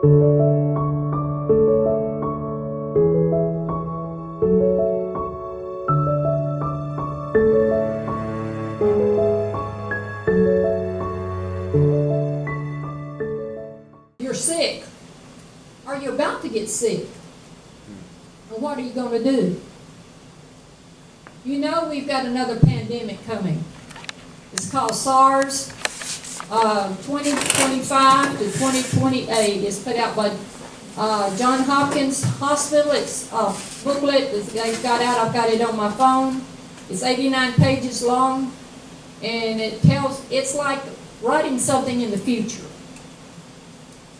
You're sick, or you're about to get sick. And what are you going to do? You know we've got another pandemic coming. It's called SARS 2025 to 2028. It's put out by Johns Hopkins Hospital. It's a booklet that they've got out. I've got it on my phone. It's 89 pages long, and it's like writing something in the future.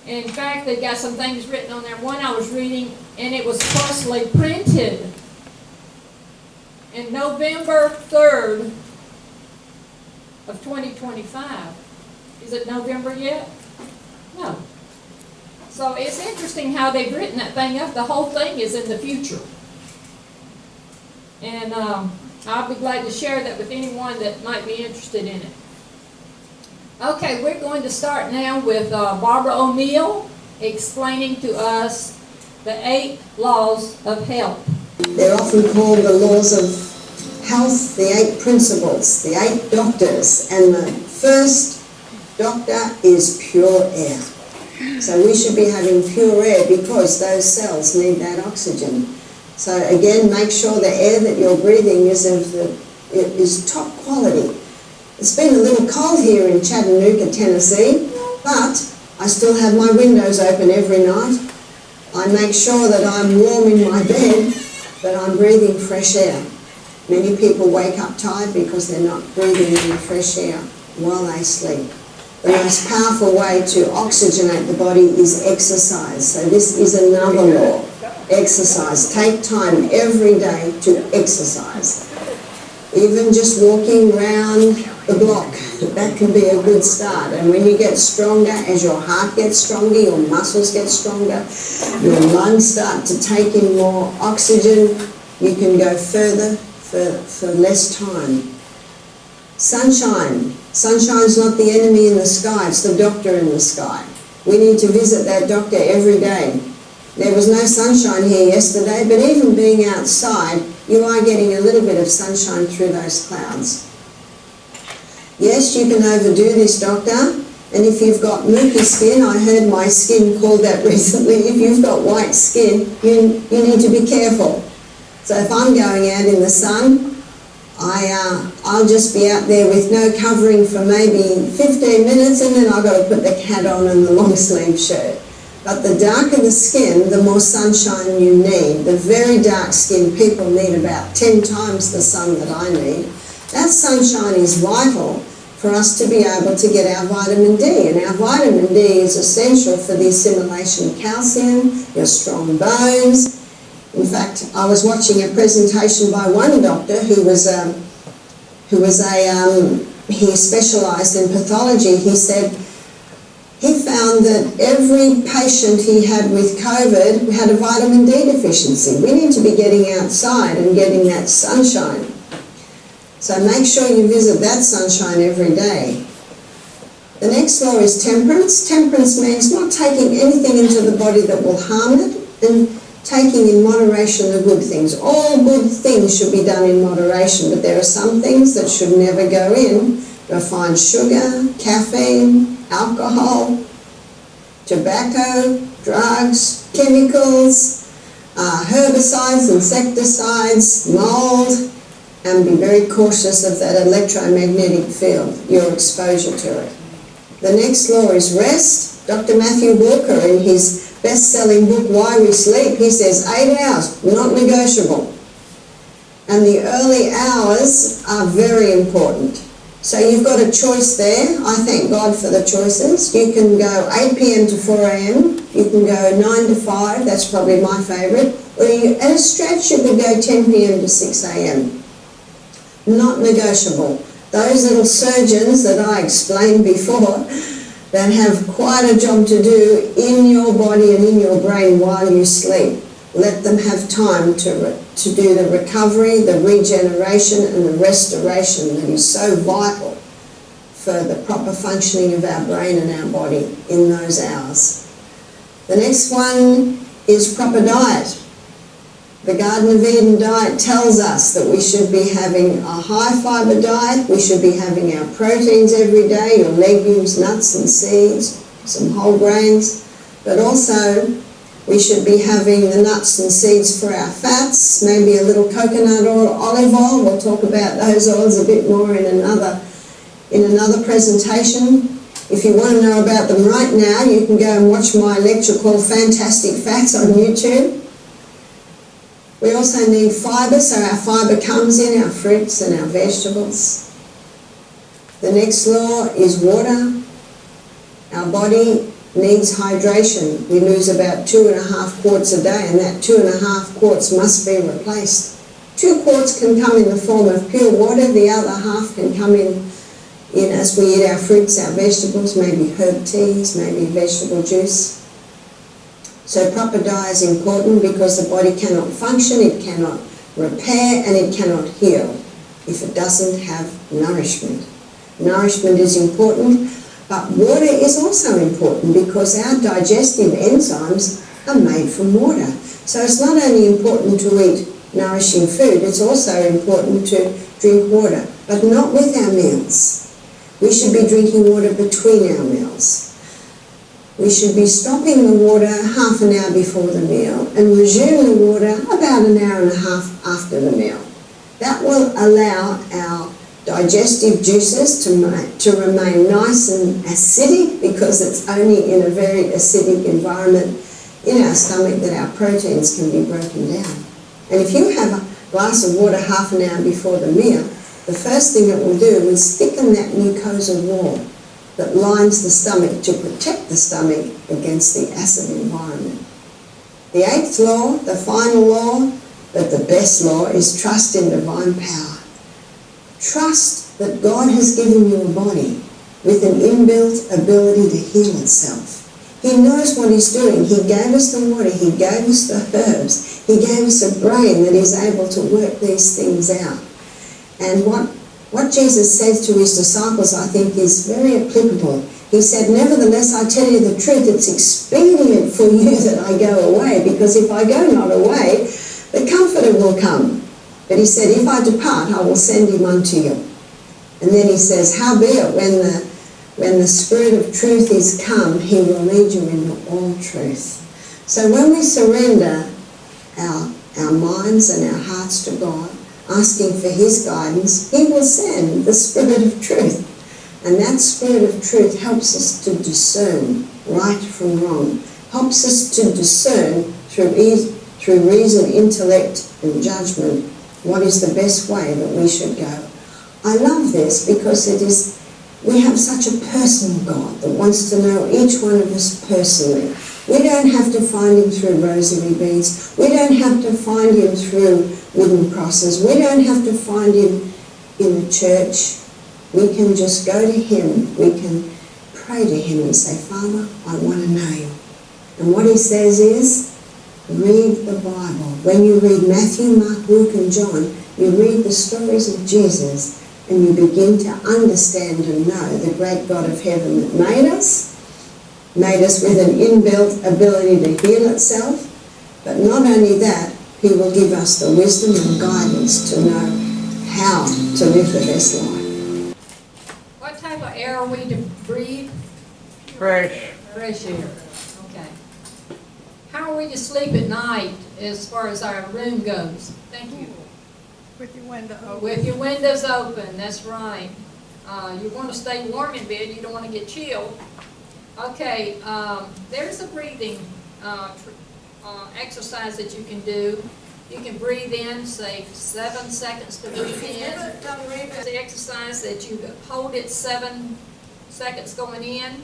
In fact, they've got some things written on there. One I was reading, and it was firstly printed in November 3rd of 2025. Is it November yet? No. So it's interesting how they've written that thing up. The whole thing is in the future. And I'll be glad to share that with anyone that might be interested in it. Okay, we're going to start now with Barbara O'Neill explaining to us the 8 laws of health. They're often called the laws of health, the 8 principles, the 8 doctors, and the first doctor is pure air. So we should be having pure air because those cells need that oxygen. So again, make sure the air that you're breathing is top quality. It's been a little cold here in Chattanooga, Tennessee, but I still have my windows open every night. I make sure that I'm warm in my bed, but I'm breathing fresh air. Many people wake up tired because they're not breathing in the fresh air while they sleep. The most powerful way to oxygenate the body is exercise. So this is another law. Exercise. Take time every day to exercise. Even just walking around the block, that can be a good start. And when you get stronger, as your heart gets stronger, your muscles get stronger, your lungs start to take in more oxygen, you can go further for less time. Sunshine. Sunshine's not the enemy in the sky, it's the doctor in the sky. We need to visit that doctor every day. There was no sunshine here yesterday, but even being outside, you are getting a little bit of sunshine through those clouds. Yes, you can overdo this, doctor, and if you've got milky skin, I heard my skin called that recently, if you've got white skin, you need to be careful. So if I'm going out in the sun, I'll just be out there with no covering for maybe 15 minutes, and then I've got to put the hat on and the long sleeve shirt. But the darker the skin, the more sunshine you need. The very dark skinned people need about 10 times the sun that I need. That sunshine is vital for us to be able to get our vitamin D. And our vitamin D is essential for the assimilation of calcium, your strong bones. In fact, I was watching a presentation by one doctor he specialised in pathology. He said he found that every patient he had with COVID had a vitamin D deficiency. We need to be getting outside and getting that sunshine. So make sure you visit that sunshine every day. The next law is temperance. Temperance means not taking anything into the body that will harm it, and taking in moderation the good things. All good things should be done in moderation, but there are some things that should never go in. Refined sugar, caffeine, alcohol, tobacco, drugs, chemicals, herbicides, insecticides, mold, and be very cautious of that electromagnetic field, your exposure to it. The next law is rest. Dr. Matthew Walker, in his best-selling book, Why We Sleep, he says 8 hours, not negotiable. And the early hours are very important. So you've got a choice there. I thank God for the choices. You can go 8 p.m. to 4 a.m. You can go 9 to 5, that's probably my favourite. Or at a stretch you could go 10 p.m. to 6 a.m. Not negotiable. Those little surgeons that I explained before that have quite a job to do in your body and in your brain while you sleep. Let them have time to do the recovery, the regeneration and the restoration that is so vital for the proper functioning of our brain and our body in those hours. The next one is proper diet. The Garden of Eden diet tells us that we should be having a high fibre diet, we should be having our proteins every day, your legumes, nuts and seeds, some whole grains, but also we should be having the nuts and seeds for our fats, maybe a little coconut or olive oil. We'll talk about those oils a bit more in another presentation. If you want to know about them right now, you can go and watch my lecture called Fantastic Fats on YouTube. We also need fibre, so our fibre comes in our fruits and our vegetables. The next law is water. Our body needs hydration. We lose about 2.5 quarts a day, and that 2.5 quarts must be replaced. 2 quarts can come in the form of pure water, the other half can come in as we eat our fruits, our vegetables, maybe herb teas, maybe vegetable juice. So proper diet is important because the body cannot function, it cannot repair, and it cannot heal if it doesn't have nourishment. Nourishment is important, but water is also important because our digestive enzymes are made from water. So it's not only important to eat nourishing food, it's also important to drink water, but not with our meals. We should be drinking water between our meals. We should be stopping the water half an hour before the meal and resume the water about an hour and a half after the meal. That will allow our digestive juices to remain nice and acidic, because it's only in a very acidic environment in our stomach that our proteins can be broken down. And if you have a glass of water half an hour before the meal, the first thing it will do is thicken that mucosal wall that lines the stomach to protect the stomach against the acid environment. The 8th law, the final law, but the best law, is trust in divine power. Trust that God has given you a body with an inbuilt ability to heal itself. He knows what he's doing. He gave us the water, he gave us the herbs, he gave us a brain that is able to work these things out. And what Jesus says to his disciples, I think, is very applicable. He said, nevertheless, I tell you the truth, it's expedient for you that I go away, because if I go not away, the Comforter will come. But he said, if I depart, I will send him unto you. And then he says, howbeit, when the Spirit of truth is come, he will lead you into all truth. So when we surrender our minds and our hearts to God, asking for his guidance, he will send the Spirit of truth. And that Spirit of truth helps us to discern right from wrong, helps us to discern through reason, intellect and judgment what is the best way that we should go. I love this because we have such a personal God that wants to know each one of us personally. We don't have to find him through rosary beads. We don't have to find him through wooden crosses. We don't have to find him in the church. We can just go to him. We can pray to him and say, Father, I want to know you. And what he says is, read the Bible. When you read Matthew, Mark, Luke and John, you read the stories of Jesus and you begin to understand and know the great God of heaven that made us with an inbuilt ability to heal itself. But not only that, he will give us the wisdom and guidance to know how to live the best life. What type of air are we to breathe? Fresh. Fresh air. Okay. How are we to sleep at night as far as our room goes? Thank you. With your window open. With your windows open, that's right. You want to stay warm in bed, you don't want to get chilled. Okay, there's a breathing exercise that you can do. You can breathe in, say 7 seconds to breathe in. The exercise that you hold it 7 seconds going in.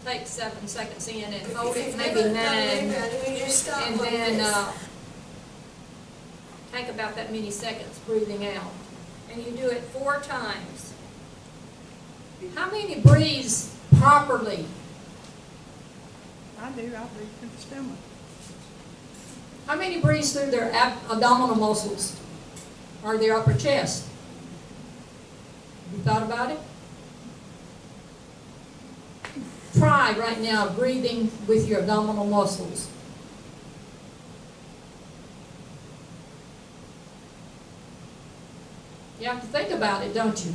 Take 7 seconds in and hold it, maybe 9. And then take about that many seconds breathing out. And you do it 4 times. How many breathes properly? I do. I breathe through the stomach. How many breathes through their abdominal muscles or their upper chest? Have you thought about it? try right now breathing with your abdominal muscles. You have to think about it, don't you?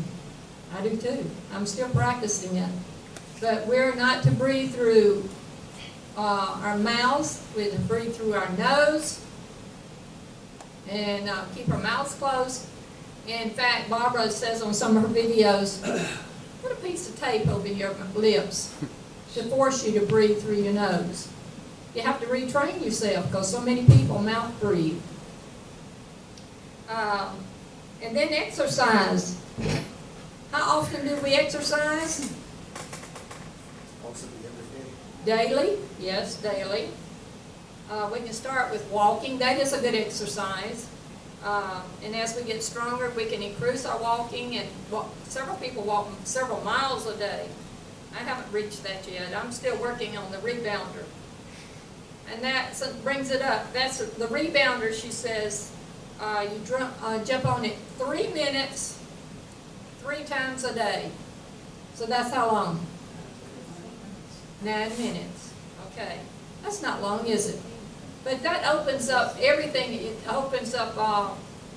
I do too. I'm still practicing it. But we're not to breathe through our mouths. We're to breathe through our nose and keep our mouths closed. In fact, Barbara says on some of her videos, put a piece of tape over your lips to force you to breathe through your nose. You have to retrain yourself because so many people mouth breathe. And then exercise. How often do we exercise? Daily, yes, daily. We can start with walking. That is a good exercise. And as we get stronger, we can increase our walking. And several people walk several miles a day. I haven't reached that yet. I'm still working on the rebounder. And that brings it up. That's the rebounder, she says, you jump on it 3 minutes, 3 times a day. So that's how long? 9 minutes. Okay. That's not long, is it? But that opens up everything. It opens up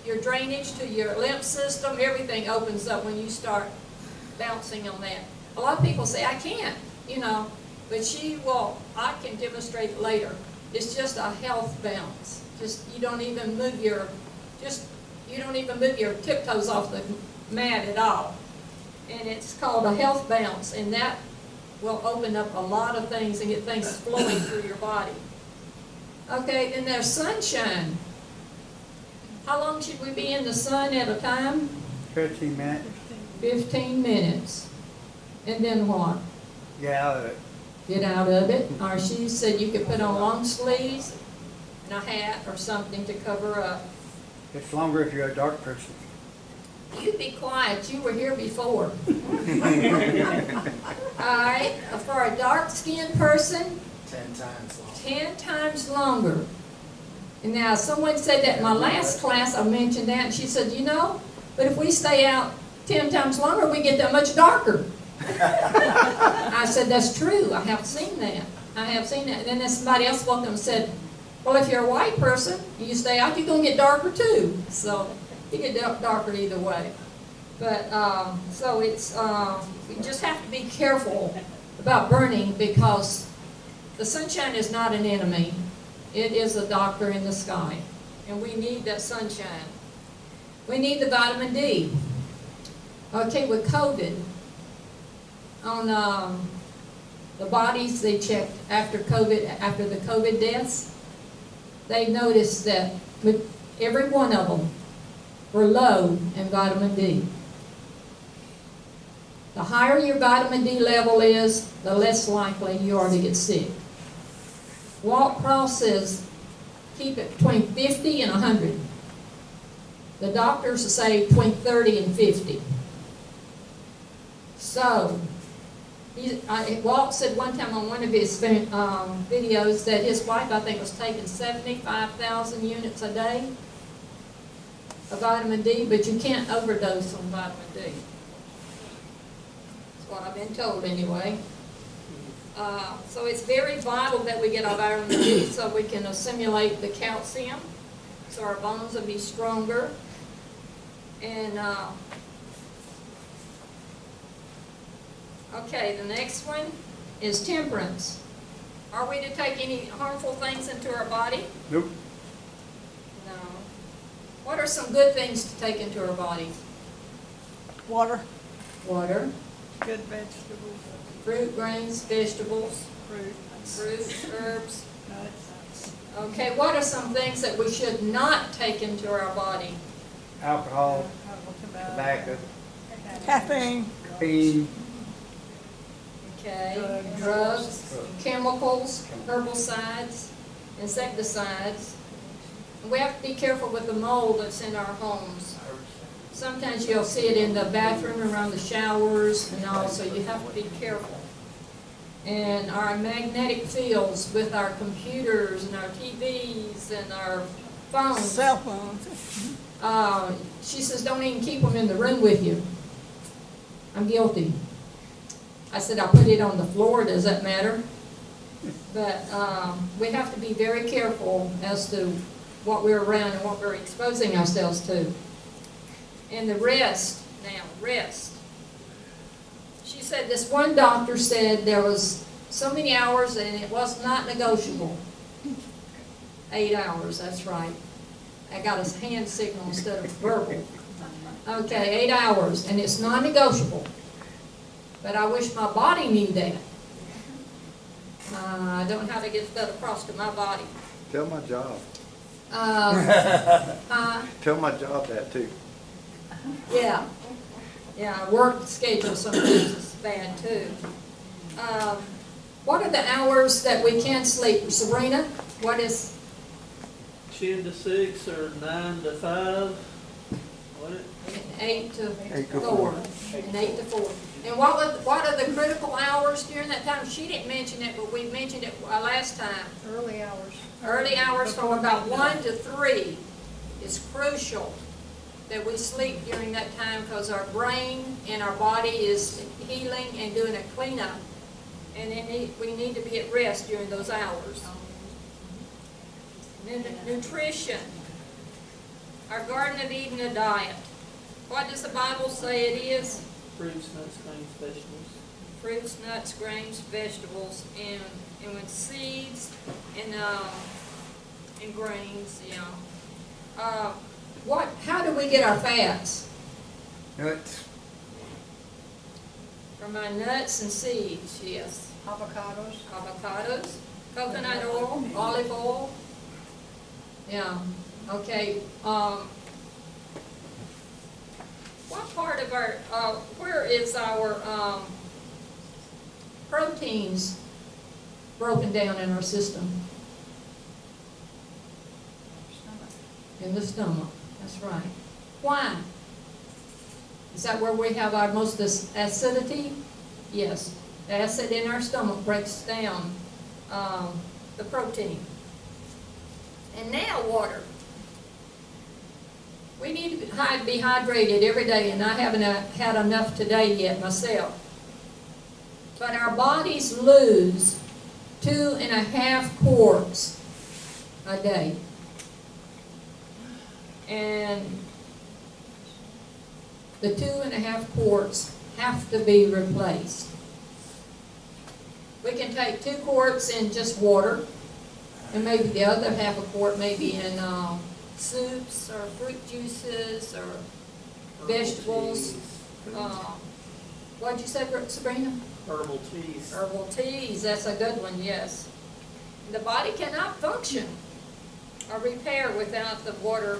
your drainage to your lymph system. Everything opens up when you start bouncing on that. A lot of people say, I can't, you know, but I can demonstrate it later. It's just a health bounce. You don't even move your tiptoes off the mat at all. And it's called a health bounce, and that will open up a lot of things and get things flowing through your body. Okay, then there's sunshine. How long should we be in the sun at a time? 15 minutes. 15 minutes. And then what? Get out of it. Get out of it. Or she said you could put on long sleeves and a hat or something to cover up. It's longer if you're a dark person. You be quiet. You were here before. All right. For a dark-skinned person, 10 times longer. 10 times longer. And now someone said that in my last class, I mentioned that, and she said, you know, but if we stay out 10 times longer, we get that much darker. I said, that's true. I have seen that. I have seen that. And then somebody else walked up and said, well, if you're a white person, and you stay out, you're going to get darker too. So you get darker either way. But so it's, you just have to be careful about burning because the sunshine is not an enemy. It is a doctor in the sky. And we need that sunshine. We need the vitamin D. Okay, with COVID, on the bodies they checked after COVID, after the COVID deaths, they noticed that with every one of them were low in vitamin D. The higher your vitamin D level is, the less likely you are to get sick. Walt Cross says keep it between 50 and 100. The doctors say between 30 and 50. So, Walt said one time on one of his videos that his wife, I think, was taking 75,000 units a day of vitamin D, but you can't overdose on vitamin D. That's what I've been told anyway. So it's very vital that we get our vitamin D so we can assimilate the calcium, so our bones will be stronger. And okay, the next one is temperance. Are we to take any harmful things into our body? Nope. No. What are some good things to take into our bodies? Water, Water, good vegetables, fruit, grains, vegetables, fruit, herbs. nuts, Okay, what are some things that we should not take into our body? Alcohol, tobacco, caffeine, caffeine, Okay, drugs, chemicals, herbicides, insecticides. And we have to be careful with the mold that's in our homes. Sometimes you'll see it in the bathroom, around the showers, and all, so you have to be careful. And our magnetic fields with our computers and our TVs and our phones. cell phones. She says, don't even keep them in the room with you. I'm guilty. I said, I'll put it on the floor, does that matter? But we have to be very careful as to what we're around and what we're exposing ourselves to. And the rest, now, rest. She said this one doctor said there was so many hours and it was not negotiable. 8 hours, that's right. I got a hand signal instead of verbal. Okay, 8 hours, and it's non-negotiable. But I wish my body knew that. I don't know how to get that across to my body. Tell my job. Uh, Tell my job that too. yeah, work schedule sometimes is bad too. What are the hours that we can sleep? Sabrina, what is? 10 to 6 or 9 to 5. What? 8 to 4. 4. And 8 to 4. And what are the critical hours during that time? She didn't mention it, but we mentioned it last time. Early hours. Early hours from about 1 to 3 is crucial that we sleep during that time because our brain and our body is healing and doing a cleanup. And we need to be at rest during those hours. Nutrition. Our Garden of Eden diet. What does the Bible say it is? Fruits, nuts, grains, vegetables. Fruits, nuts, grains, vegetables, and with seeds and grains. Yeah. How do we get our fats? Nuts. From our nuts and seeds. Yes. Avocados. Avocados, coconut oil, olive oil. Yeah. Okay. What part of our, where is our proteins broken down in our system? In the stomach, that's right. Why? Is that where we have our most acidity? Yes. The acid in our stomach breaks down the protein. And now water. We need to be hydrated every day, and I haven't had enough today yet myself. But our bodies lose 2.5 quarts a day. And the 2.5 quarts have to be replaced. We can take 2 quarts in just water, and maybe the other half a quart maybe in soups or fruit juices or vegetables. What'd you say, Sabrina? Herbal teas. Herbal teas, that's a good one, yes. The body cannot function or repair without the water.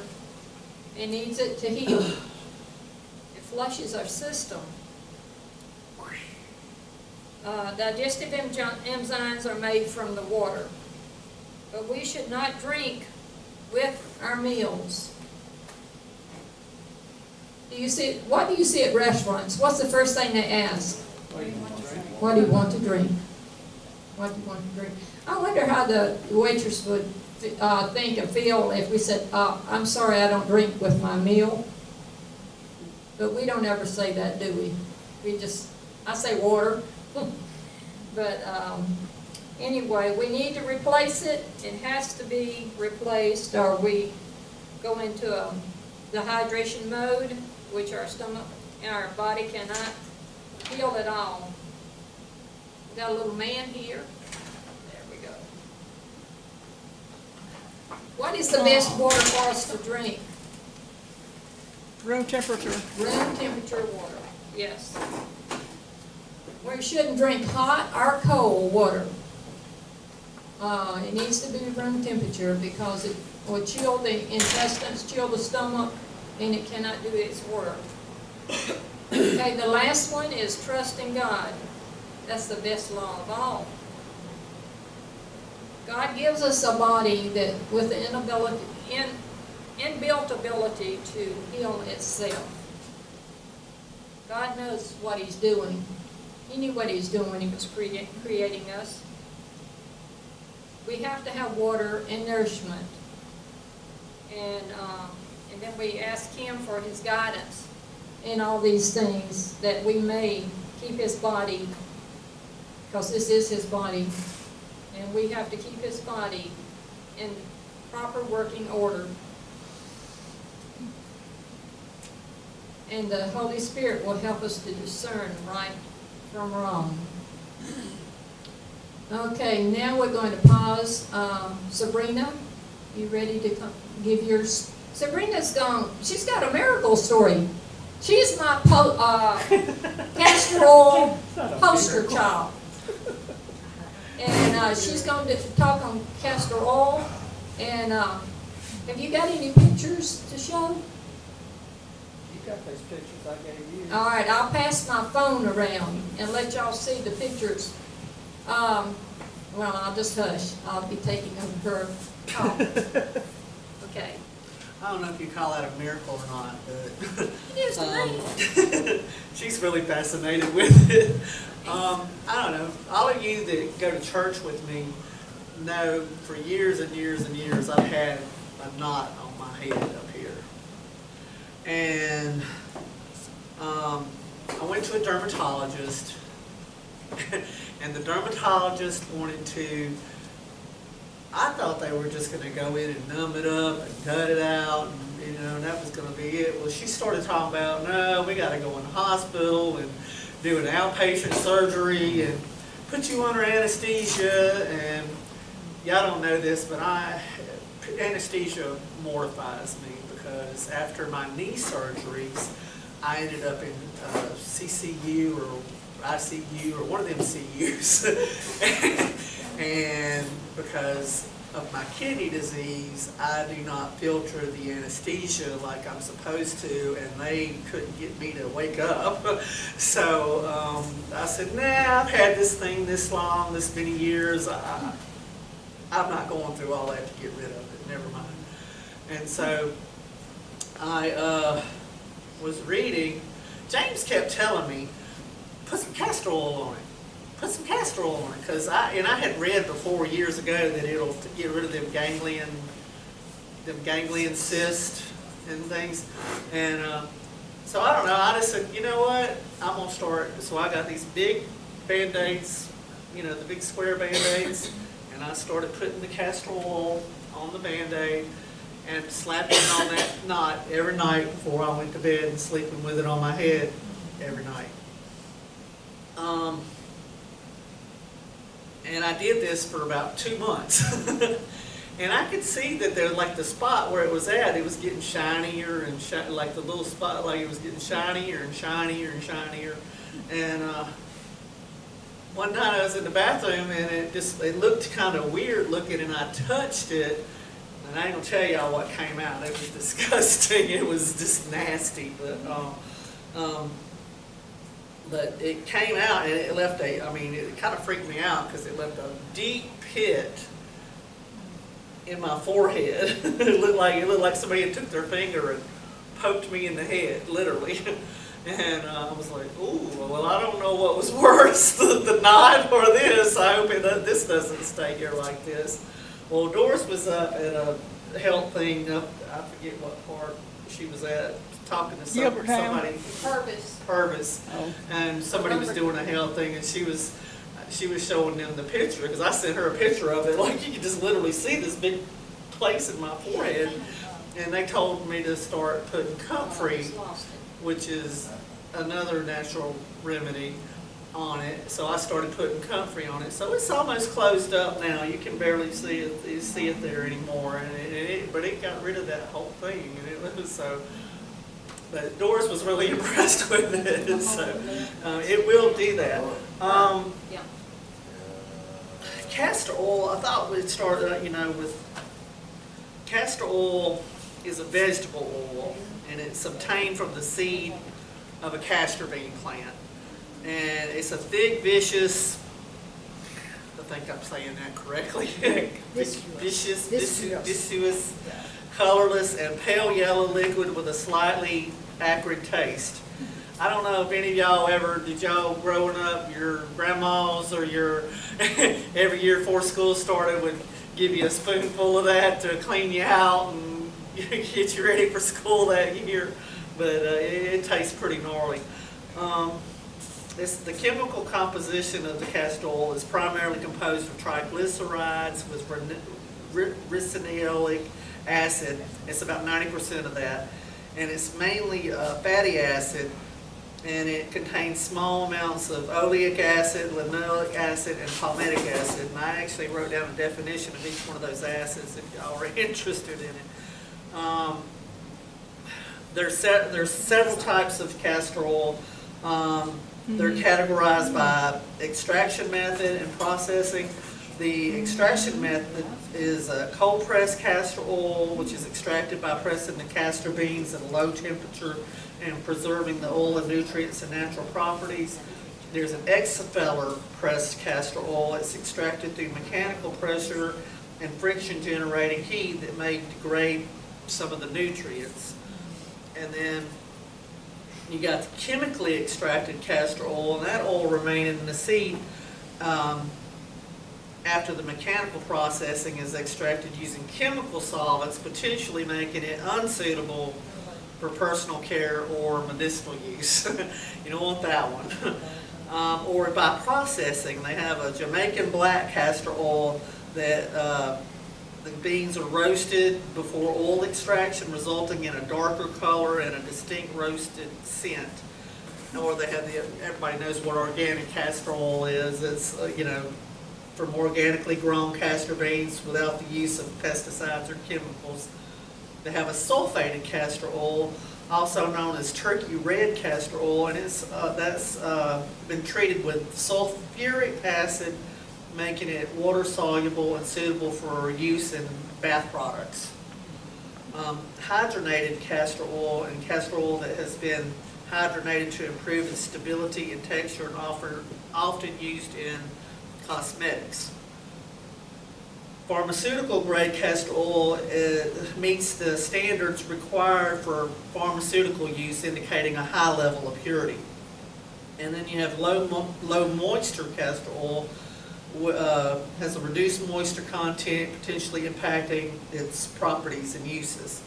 It needs it to heal. It flushes our system. Digestive enzymes are made from the water. But we should not drink with our meals. What do you see at restaurants? What's the first thing they ask? What do you want to drink? What do you want to drink? I wonder how the waitress would think and feel if we said, I'm sorry, I don't drink with my meal. But we don't ever say that, do we? I say water. But anyway, we need to replace it. It has to be replaced, or we go into the hydration mode, which our stomach and our body cannot heal at all. We got a little man here. There we go. What is the best water for us to drink? Room temperature. Room temperature water, yes. We shouldn't drink hot or cold water. It needs to be room temperature because it will chill the intestines, chill the stomach, and it cannot do its work. Okay, the last one is trust in God. That's the best law of all. God gives us a body that with the inbuilt ability to heal itself. God knows what He's doing. He knew what He's doing when He was creating us. We have to have water and nourishment. And then we ask Him for His guidance in all these things that we may keep His body because this is his body. And we have to keep his body in proper working order. And the Holy Spirit will help us to discern right from wrong. Okay, now we're going to pause. Sabrina, you ready to give yours? Sabrina's gone. She's got a miracle story. She's my castor oil poster child. And she's going to talk on castor oil. And have you got any pictures to show? You got those pictures I gave you. All right, I'll pass my phone around and let y'all see the pictures. Well, I'll just hush. I'll be taking over her talk. Okay. I don't know if you call that a miracle or not, but It is to me. she's really fascinated with it. I don't know. All of you that go to church with me know for years and years and years I've had a knot on my head up here. And I went to a dermatologist, and the dermatologist wanted to, I thought they were just going to go in and numb it up and cut it out, and, and that was going to be it. Well, she started talking about, no, we got to go in the hospital and do an outpatient surgery and put you under anesthesia. And y'all don't know this, but anesthesia mortifies me, because after my knee surgeries, I ended up in CCU or ICU or one of them CUs. And because of my kidney disease, I do not filter the anesthesia like I'm supposed to, and they couldn't get me to wake up. So I said, nah, I've had this thing this long, this many years. I'm not going through all that to get rid of it. Never mind. And so I was reading. James kept telling me, put some castor oil on it. Put some castor oil on it, because I had read before years ago that it'll get rid of them ganglion cysts and things. And so I don't know. I just said, you know what? I'm gonna start. So I got these big Band-Aids, the big square Band-Aids, and I started putting the castor oil on the Band-Aid and slapping it on that knot every night before I went to bed, and sleeping with it on my head every night. And I did this for about 2 months. And I could see that there, like the spot where it was at, it was getting shinier and like the little spot, like it was getting shinier and shinier and shinier. And one night I was in the bathroom, and it looked kind of weird looking, and I touched it. And I ain't gonna tell y'all what came out. It was disgusting. It was just nasty. But it came out, and it left it kind of freaked me out, because it left a deep pit in my forehead. It looked like somebody had took their finger and poked me in the head, literally. And I was like, ooh, well, I don't know what was worse, the knot or this. I hope this doesn't stay here like this. Well, Doris was up at a health thing up, I forget what part she was at, talking to somebody. Purvis. Oh. And somebody was doing a health thing, and she was showing them the picture, because I sent her a picture of it. Like, you could just literally see this big place in my forehead. And they told me to start putting comfrey, which is another natural remedy, on it. So I started putting comfrey on it. So it's almost closed up now. You can barely see it there anymore. And but it got rid of that whole thing, and it was so. But Doris was really impressed with it, so it will do that. Castor oil, I thought we'd start, with castor oil is a vegetable oil, and it's obtained from the seed of a castor bean plant. And it's a thick, vicious, I think I'm saying that correctly, viscous, colorless, and pale yellow liquid with a slightly acrid taste. I don't know if any of y'all did y'all growing up, your grandmas or your, every year before school started would give you a spoonful of that to clean you out and get you ready for school that year. But it tastes pretty gnarly. the chemical composition of the castor oil is primarily composed of triglycerides with ricinoleic acid. It's about 90% of that. And it's mainly fatty acid, and it contains small amounts of oleic acid, linoleic acid, and palmitic acid. And I actually wrote down a definition of each one of those acids if y'all are interested in it. There's several types of castor oil. They're categorized by extraction method and processing. The extraction method is cold pressed castor oil, which is extracted by pressing the castor beans at a low temperature and preserving the oil and nutrients and natural properties. There's an expeller pressed castor oil. It's extracted through mechanical pressure and friction generating heat that may degrade some of the nutrients. And then you got the chemically extracted castor oil, and that oil remain in the seed after the mechanical processing is extracted using chemical solvents, potentially making it unsuitable for personal care or medicinal use. You don't want that one. Or by processing, they have a Jamaican black castor oil that the beans are roasted before oil extraction, resulting in a darker color and a distinct roasted scent. Or they have everybody knows what organic castor oil is. It's, from organically grown castor beans without the use of pesticides or chemicals. They have a sulfated castor oil, also known as turkey red castor oil, and that's been treated with sulfuric acid, making it water soluble and suitable for use in bath products. Hydrogenated castor oil and castor oil that has been hydrogenated to improve its stability and texture, and often used in cosmetics. Pharmaceutical grade castor oil meets the standards required for pharmaceutical use, indicating a high level of purity. And then you have low moisture castor oil, has a reduced moisture content, potentially impacting its properties and uses.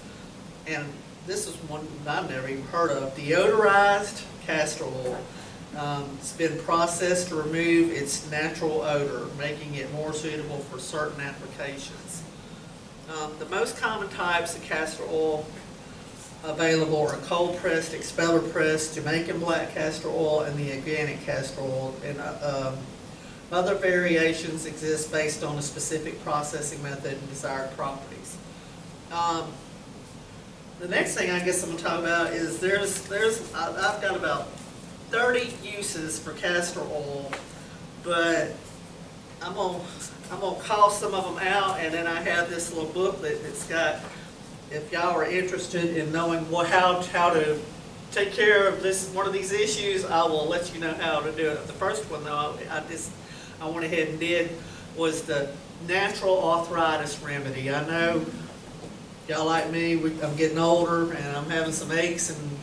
And this is one I've never even heard of, deodorized castor oil. It's been processed to remove its natural odor, making it more suitable for certain applications. The most common types of castor oil available are cold pressed, expeller pressed, Jamaican black castor oil, and the organic castor oil. And other variations exist based on a specific processing method and desired properties. The next thing I guess I'm going to talk about is I've got about 30 uses for castor oil, but I'm gonna call some of them out, and then I have this little booklet that's got, if y'all are interested in knowing how to take care of one of these issues, I will let you know how to do it. The first one though, I went ahead and did was the natural arthritis remedy. I know y'all like me, I'm getting older and I'm having some aches and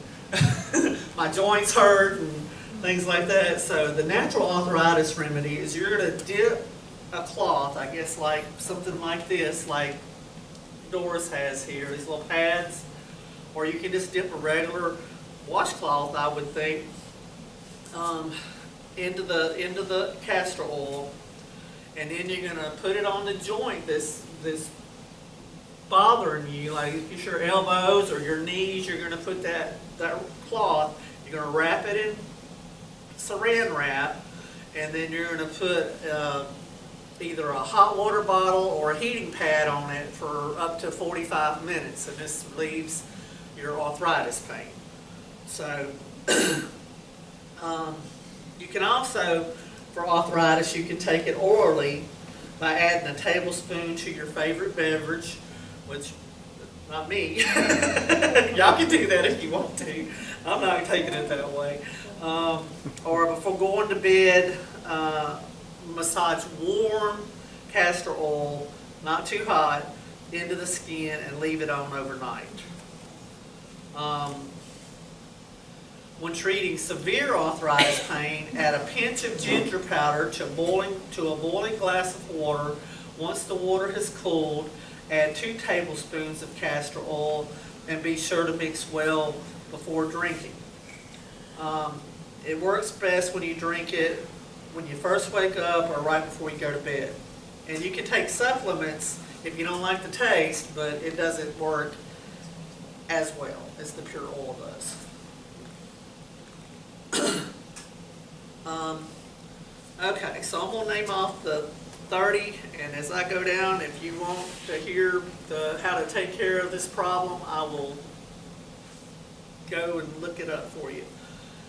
my joints hurt and things like that. So the natural arthritis remedy is you're going to dip a cloth, I guess like something like this, like Doris has here, these little pads, or you can just dip a regular washcloth, I would think, into the castor oil, and then you're going to put it on the joint this bothering you, like if it's your elbows or your knees, you're going to put that cloth, you're going to wrap it in saran wrap, and then you're going to put either a hot water bottle or a heating pad on it for up to 45 minutes, and this relieves your arthritis pain. So you can also, for arthritis, you can take it orally by adding a tablespoon to your favorite beverage, which, not me. Y'all can do that if you want to. I'm not taking it that way. Or before going to bed, massage warm castor oil, not too hot, into the skin and leave it on overnight. When treating severe arthritis pain, add a pinch of ginger powder to a boiling glass of water. Once the water has cooled, add 2 tablespoons of castor oil and be sure to mix well before drinking. It works best when you drink it when you first wake up or right before you go to bed. And you can take supplements if you don't like the taste, but it doesn't work as well as the pure oil does. Okay, so I'm gonna name off the 30, and as I go down, if you want to hear how to take care of this problem, I will go and look it up for you.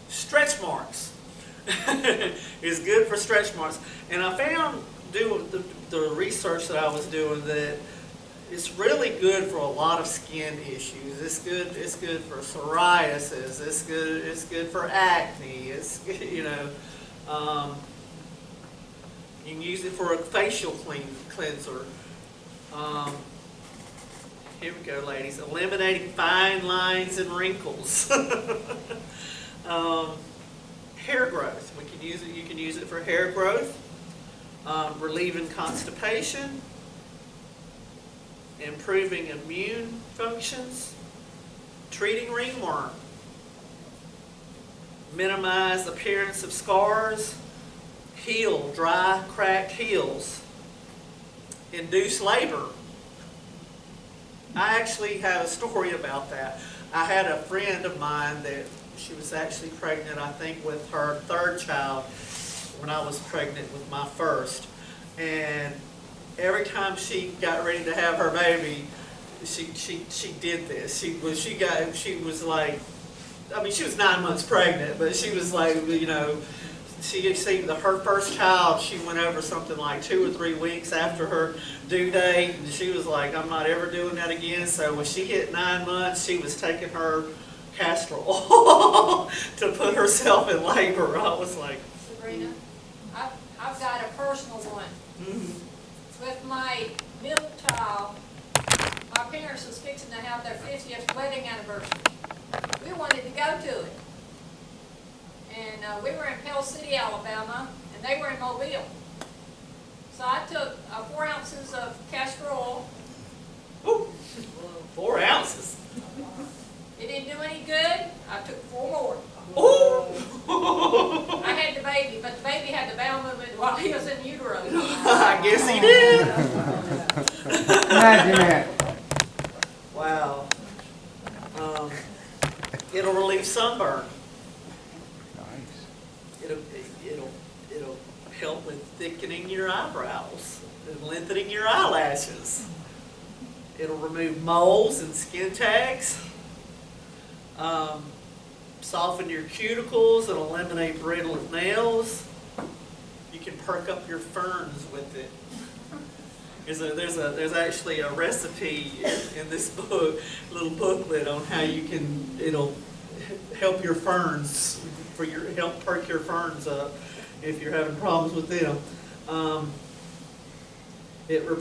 Stretch marks is good for stretch marks, and I found doing the research that I was doing that it's really good for a lot of skin issues. It's good for psoriasis. It's good for acne. It's you know. You can use it for a facial cleanser. Here we go, ladies. Eliminating fine lines and wrinkles. Hair growth. We can use it. You can use it for hair growth. Relieving constipation. Improving immune functions. Treating ringworm. Minimize appearance of scars. Heal dry, cracked heels. Induce labor. I actually have a story about that. I had a friend of mine that she was actually pregnant, I think, with her third child when I was pregnant with my first. And every time she got ready to have her baby, she did this. She was like, I mean, she was 9 months pregnant, but she was like, you know, her first child, she went over something like 2 or 3 weeks after her due date, and she was like, I'm not ever doing that again. So when she hit 9 months, she was taking her castor oil to put herself in labor. I was like, Sabrina, I've got a personal one. mm-hmm. With my middle child, my parents was fixing to have their 50th wedding anniversary. We wanted to go to it. And we were in Pell City, Alabama, and they were in Mobile. So I took 4 ounces of castor oil. Ooh, 4 ounces. It didn't do any good. I took 4 more. Ooh. I had the baby, but the baby had the bowel movement while he was in utero. I guess he did. Imagine that. Wow. It'll relieve sunburn. It'll help with thickening your eyebrows and lengthening your eyelashes. It'll remove moles and skin tags. Soften your cuticles and eliminate brittle nails. You can perk up your ferns with it. There's actually a recipe in this book, little booklet on how it'll help your ferns, help perk your ferns up if you're having problems with them. It'll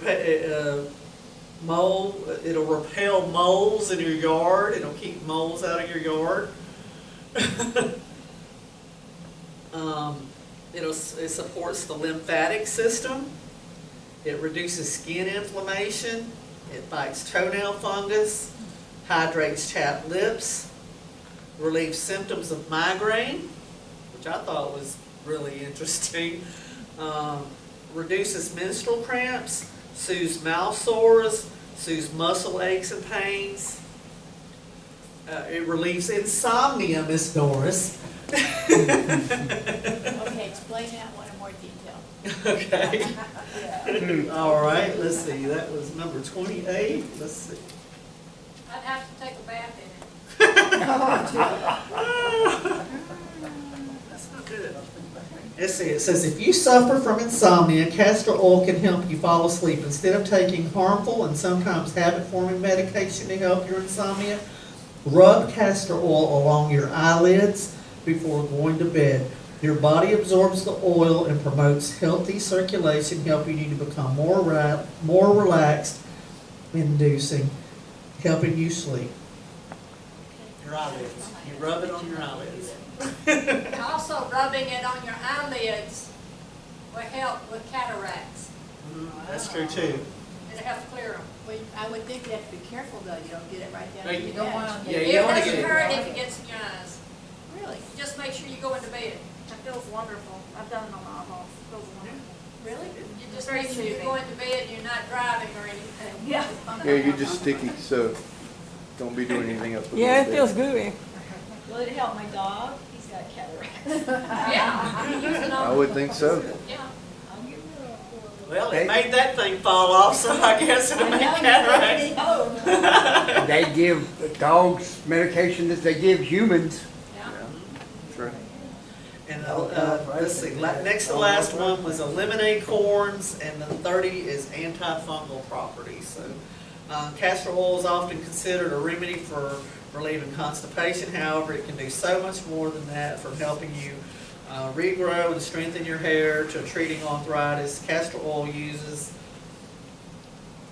repel moles in your yard. It'll keep moles out of your yard. It supports the lymphatic system. It reduces skin inflammation. It fights toenail fungus, hydrates chapped lips, relieves symptoms of migraine, which I thought was really interesting. Reduces menstrual cramps, soothes mouth sores, soothes muscle aches and pains. It relieves insomnia, Miss Doris. Okay, explain that one in more detail. Okay. All right, let's see. That was number 28. Let's see. I'd have to take a bath in it. That's not good. Let's see. It says, if you suffer from insomnia, castor oil can help you fall asleep. Instead of taking harmful and sometimes habit-forming medication to help your insomnia, rub castor oil along your eyelids before going to bed. Your body absorbs the oil and promotes healthy circulation, helping you to become more relaxed, helping you sleep. Your eyelids. You rub it on your eyelids. Also, rubbing it on your eyelids will help with cataracts. That's true too. It'll help clear them. Well, I would think you have to be careful though, you don't get it right down Right, to you your don't edge. want- Yeah, It you don't want to doesn't get hurt it. if it gets in your eyes. Really? Just make sure you go into bed. That feels wonderful. I've done it on my eyeballs. It feels wonderful. Really? You just Very make sure you soothing. go into bed, you're not driving or anything. Yeah. Yeah, you're just sticky, so don't be doing anything else. Yeah, it feels good. Will it help my dog? He's got cataracts. Yeah. you use it on- I would think so. Yeah. I'll give you a Well, it made that thing fall off, so I guess it'll make cataract. Oh. They give dogs medication that they give humans. Yeah. That's right. And let's see, next to last one was eliminate corns, and the 30 is antifungal properties. So, castor oil is often considered a remedy for relieving constipation. However, it can do so much more than that, from helping you regrow and strengthen your hair to treating arthritis. Castor oil uses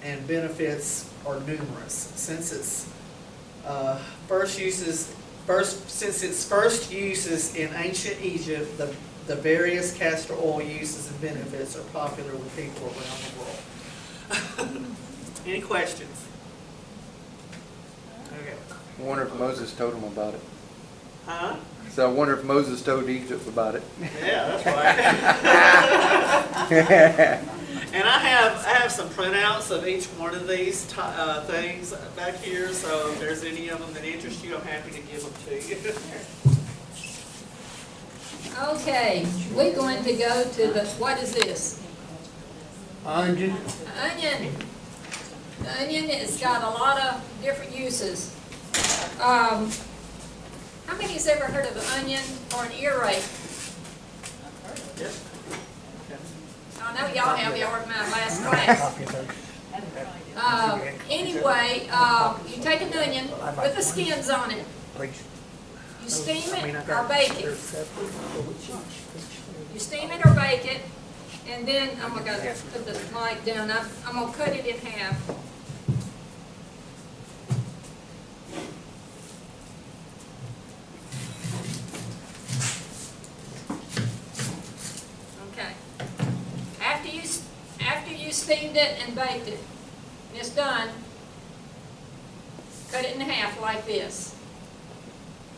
and benefits are numerous. Since its first uses in ancient Egypt, the various castor oil uses and benefits are popular with people around the world. Any questions? Okay. I wonder if Moses told them about it. Huh? So I wonder if Moses told Egypt about it. Yeah, that's right. And I have some printouts of each one of these things back here, so if there's any of them that interest you, I'm happy to give them to you. Okay, we're going to go to the, what is this? Onion, Onion. The onion has got a lot of different uses. How many has ever heard of an onion or an earache? Yes. I know y'all have, y'all were in my last class. Anyway, you take an onion with the skins on it. please. You steam it or bake it. You steam it or bake it, and then, oh my God, let's put the mic down. I'm gonna cut it in half. Okay. After you steamed it and baked it, and it's done, cut it in half like this.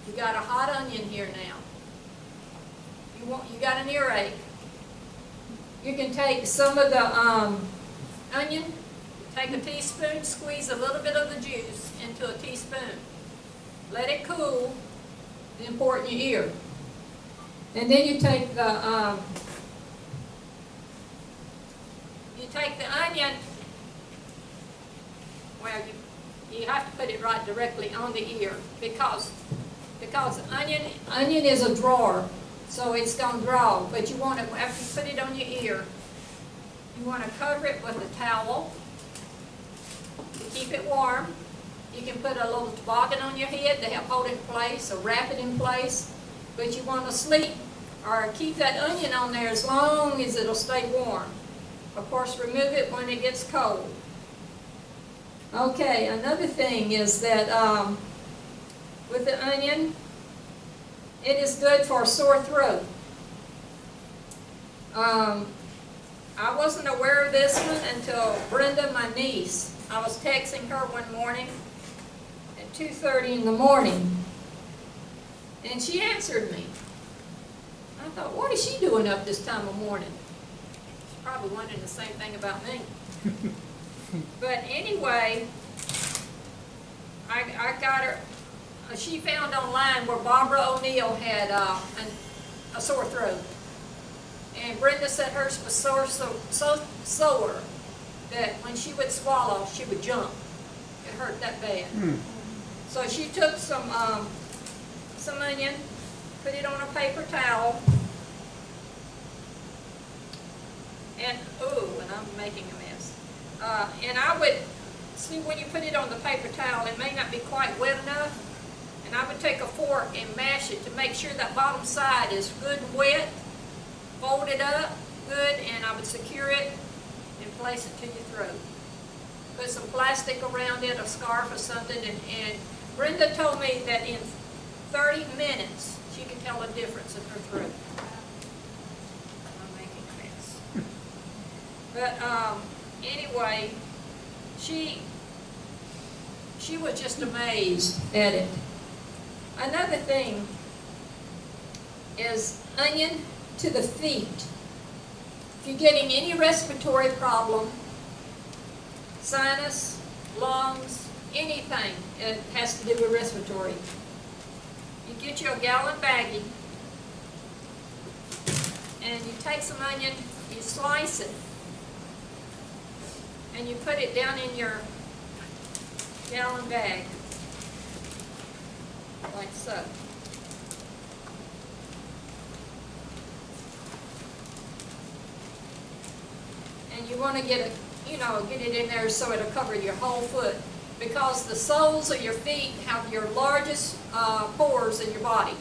You got a hot onion here now. You got an earache. You can take some of the onion, take a teaspoon, squeeze a little bit of the juice into a teaspoon. Let it cool, then pour it in your ear. And then you take the onion. Well, you have to put it right directly on the ear because onion is a drawer, so it's going to draw. But you want to, after you put it on your ear, you want to cover it with a towel to keep it warm. You can put a little toboggan on your head to help hold it in place or wrap it in place. But you want to sleep or keep that onion on there as long as it'll stay warm. Of course, remove it when it gets cold. Okay, another thing is that with the onion, it is good for a sore throat. I wasn't aware of this one until Brenda, my niece, I was texting her one morning at 2:30 in the morning, and she answered me. I thought, what is she doing up this time of morning? She's probably wondering the same thing about me. But anyway, I got her. She found online where Barbara O'Neill had a sore throat. And Brenda said hers was so sore that when she would swallow, she would jump. It hurt that bad. So she took some onion, put it on a paper towel, and I'm making a mess. And I would see when you put it on the paper towel, it may not be quite wet enough. And I would take a fork and mash it to make sure that bottom side is good and wet. Fold it up good, and I would secure it and place it to your throat. Put some plastic around it, a scarf or something, and Brenda told me that in 30 minutes she could tell a difference in her throat. I'm making a mess. But anyway, she was just amazed at it. Another thing is onion to the feet. If you're getting any respiratory problem, sinus, lungs, anything, it has to do with respiratory. You get you a gallon baggie, and you take some onion, you slice it, and you put it down in your gallon bag, like so. And you want to get it, get it in there so it'll cover your whole foot, because the soles of your feet have your largest pores in your body.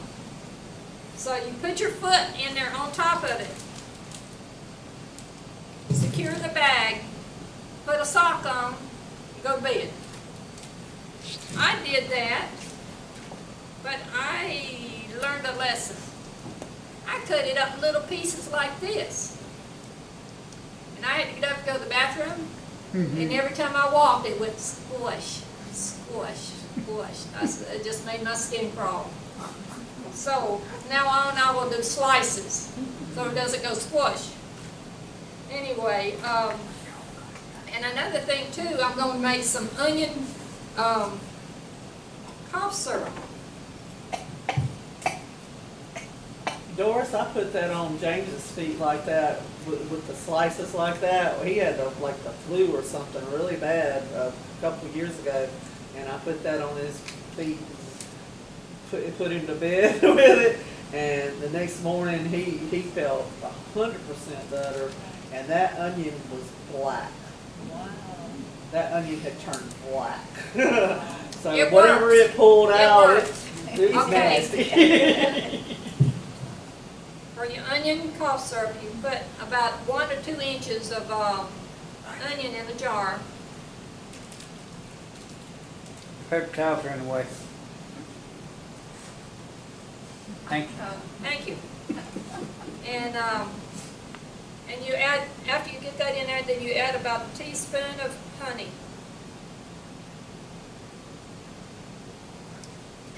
So you put your foot in there on top of it, secure the bag, put a sock on, go to bed. I did that, but I learned a lesson. I cut it up in little pieces like this. And I had to get up and go to the bathroom, and every time I walked, it went squish, squish, squish. It just made my skin crawl. So, now on I will do slices, so it doesn't go squish. Anyway, and another thing too, I'm going to make some onion cough syrup. Doris, I put that on James's feet like that, with the slices like that. He had like the flu or something really bad a couple of years ago, and I put that on his feet, put him to bed with it, and the next morning he felt 100% better, and that onion was black. Wow. That onion had turned black. So It whatever works. it pulled out, works. it was Okay. nasty. For your onion cough syrup, you put about 1 or 2 inches of onion in the jar. Paper towels are in the way. Thank you. Thank you. And you add, after you get that in there, then you add about a teaspoon of honey.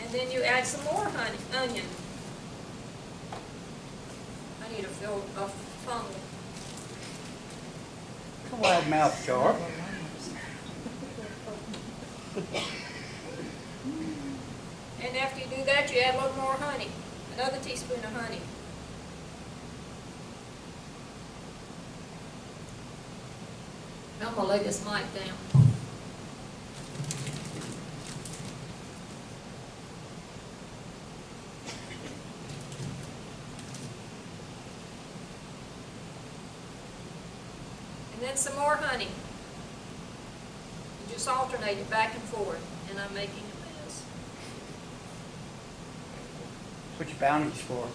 And then you add some more onion. I need to fill a funnel. Wide mouth jar. And after you do that, you add a little more honey. Another teaspoon of honey. I'm going to lay this mic down. And then some more honey. You just alternate it back and forth, and I'm making a mess. What your boundaries for?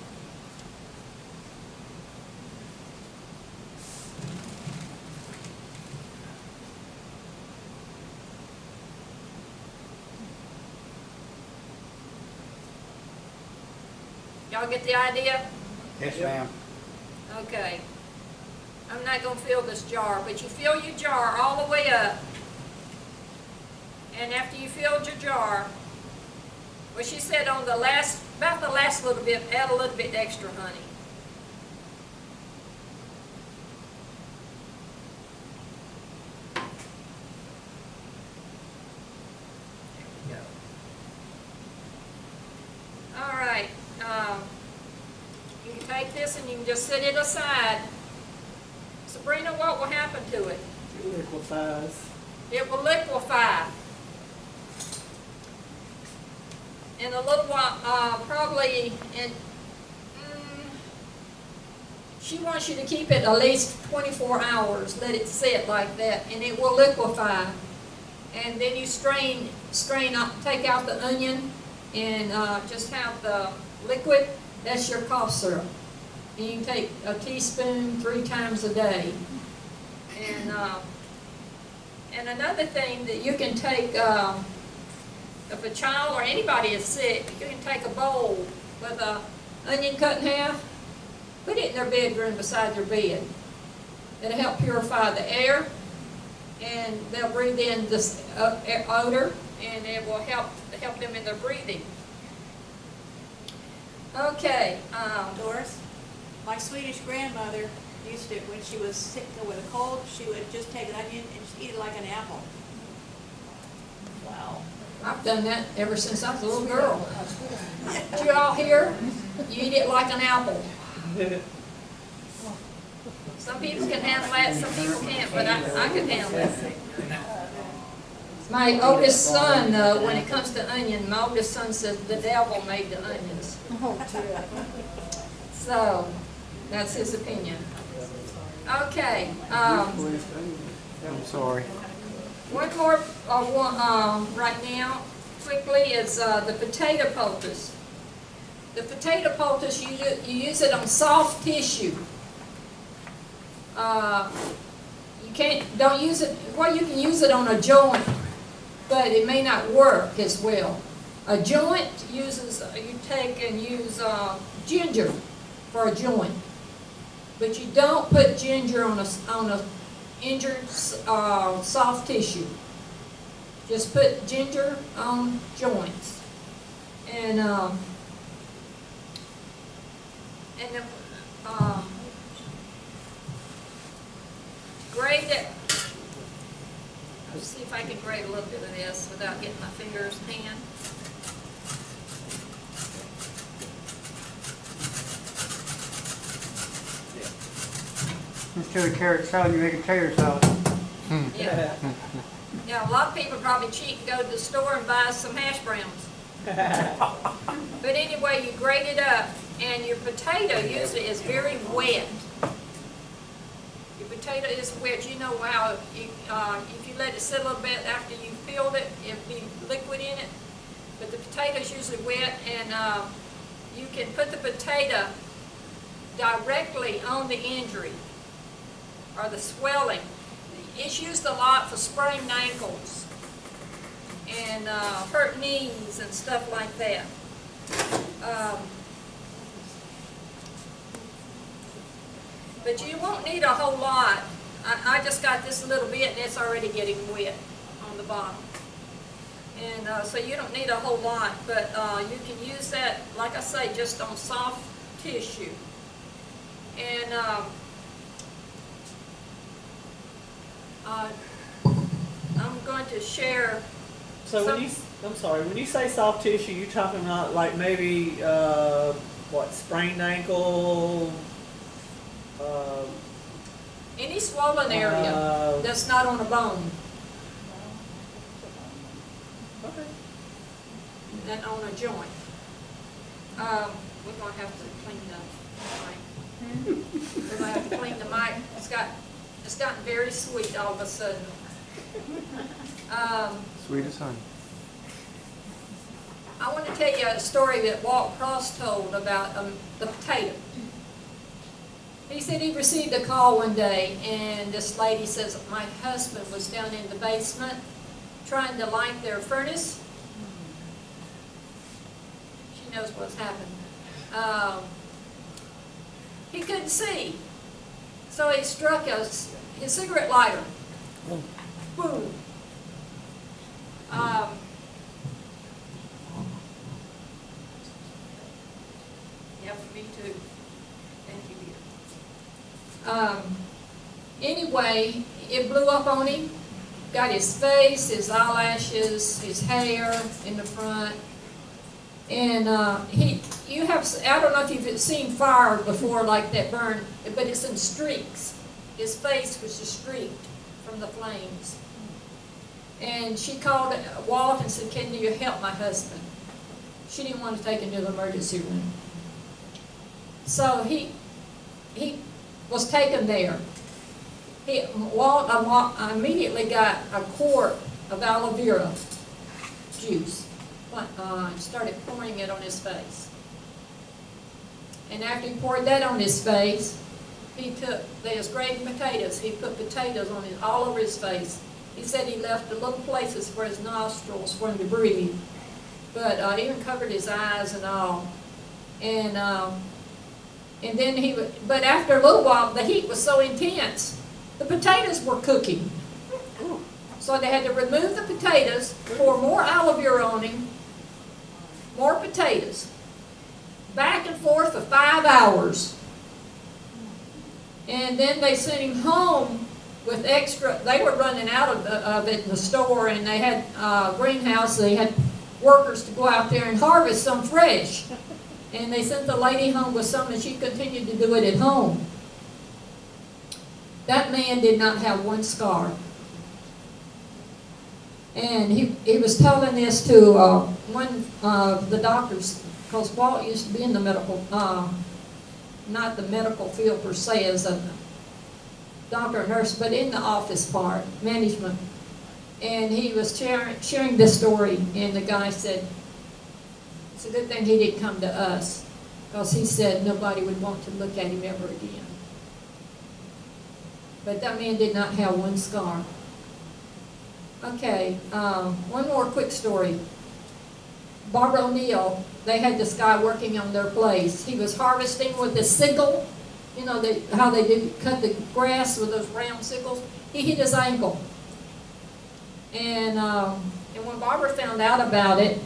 Y'all get the idea? Yes, ma'am. Okay. I'm not going to fill this jar, but you fill your jar all the way up. And after you filled your jar, well, she said on the last, about the last little bit, add a little bit extra honey. There we go. All right. You can take this and you can just set it aside. Sabrina, what will happen to it? It liquefies. It will liquefy. In a little while, probably in, she wants you to keep it at least 24 hours. Let it sit like that, and it will liquefy. And then you strain, take out the onion, and just have the liquid. That's your cough syrup. And you can take a teaspoon 3 times a day. And another thing that you can take, if a child or anybody is sick, you can take a bowl with an onion cut in half, put it in their bedroom beside their bed. It'll help purify the air, and they'll breathe in this odor, and it will help them in their breathing. Okay, Doris, my Swedish grandmother used to, when she was sick with a cold, she would just take an onion and just eat it like an apple. wow, I've done that ever since I was a little girl. Did you all hear? You eat it like an apple. Some people can handle that, some people can't, but I can handle it. My oldest son, when it comes to onion, my oldest son says the devil made the onions. So, that's his opinion. Okay, I'm sorry. one more right now, quickly, is the potato poultice. The potato poultice, you use it on soft tissue. Don't use it, well, you can use it on a joint, but it may not work as well. A joint uses, you take and use ginger for a joint, but you don't put ginger on a injured soft tissue. Just put ginger on joints, and then grade it. Let's see if I can grade a little bit of this without getting my fingers tan. Instead of carrot salad, you make a tater salad. Yeah. Yeah, a lot of people probably cheat and go to the store and buy some hash browns. But anyway, you grate it up, and your potato usually is very wet. Your potato is wet. You know how if you let it sit a little bit after you peeled it, it'll be liquid in it. But the potato's usually wet, and you can put the potato directly on the injury or the swelling. It's used a lot for sprained ankles and hurt knees and stuff like that. But you won't need a whole lot. I just got this little bit, and it's already getting wet on the bottom. And so you don't need a whole lot, but you can use that, like I say, just on soft tissue. And I'm going to share. So I'm sorry, when you say soft tissue, you're talking about like maybe, sprained ankle? Any swollen area that's not on a bone. Okay. And on a joint. We're going to have to clean the mic. We're going to have to clean the mic. It's gotten very sweet all of a sudden. Sweet as honey. I want to tell you a story that Walt Cross told about the potato. He said he received a call one day, and this lady says, my husband was down in the basement trying to light their furnace. She knows what's happened. He couldn't see, so he struck his cigarette lighter. Boom. Yeah, for me too. Thank you, dear. Anyway, it blew up on him. Got his face, his eyelashes, his hair in the front. And I don't know if you've seen fire before like that burn, but it's in streaks. His face was just streaked from the flames. And she called Walt and said, can you help my husband? She didn't want to take him to the emergency room. So he was taken there. Walt immediately got a quart of aloe vera juice and started pouring it on his face. And after he poured that on his face, they was grating potatoes. He put potatoes on all over his face. He said he left the little places for his nostrils for him to breathe, but even covered his eyes and all. And then but after a little while, the heat was so intense, the potatoes were cooking. So they had to remove the potatoes, pour more aloe vera on him, more potatoes. back and forth for 5 hours. And then they sent him home with extra, they were running out of it in the store, and they had greenhouse, they had workers to go out there and harvest some fresh. And they sent the lady home with some, and she continued to do it at home. That man did not have one scar. And he was telling this to one of the doctors, because Walt used to be in the medical, not the medical field per se as a doctor or nurse, but in the office part, management. And he was sharing this story, and the guy said, it's a good thing he didn't come to us, because he said nobody would want to look at him ever again. But that man did not have one scar. Okay, one more quick story. Barbara O'Neill, they had this guy working on their place. He was harvesting with a sickle. You know how they do cut the grass with those round sickles? He hit his ankle. And when Barbara found out about it,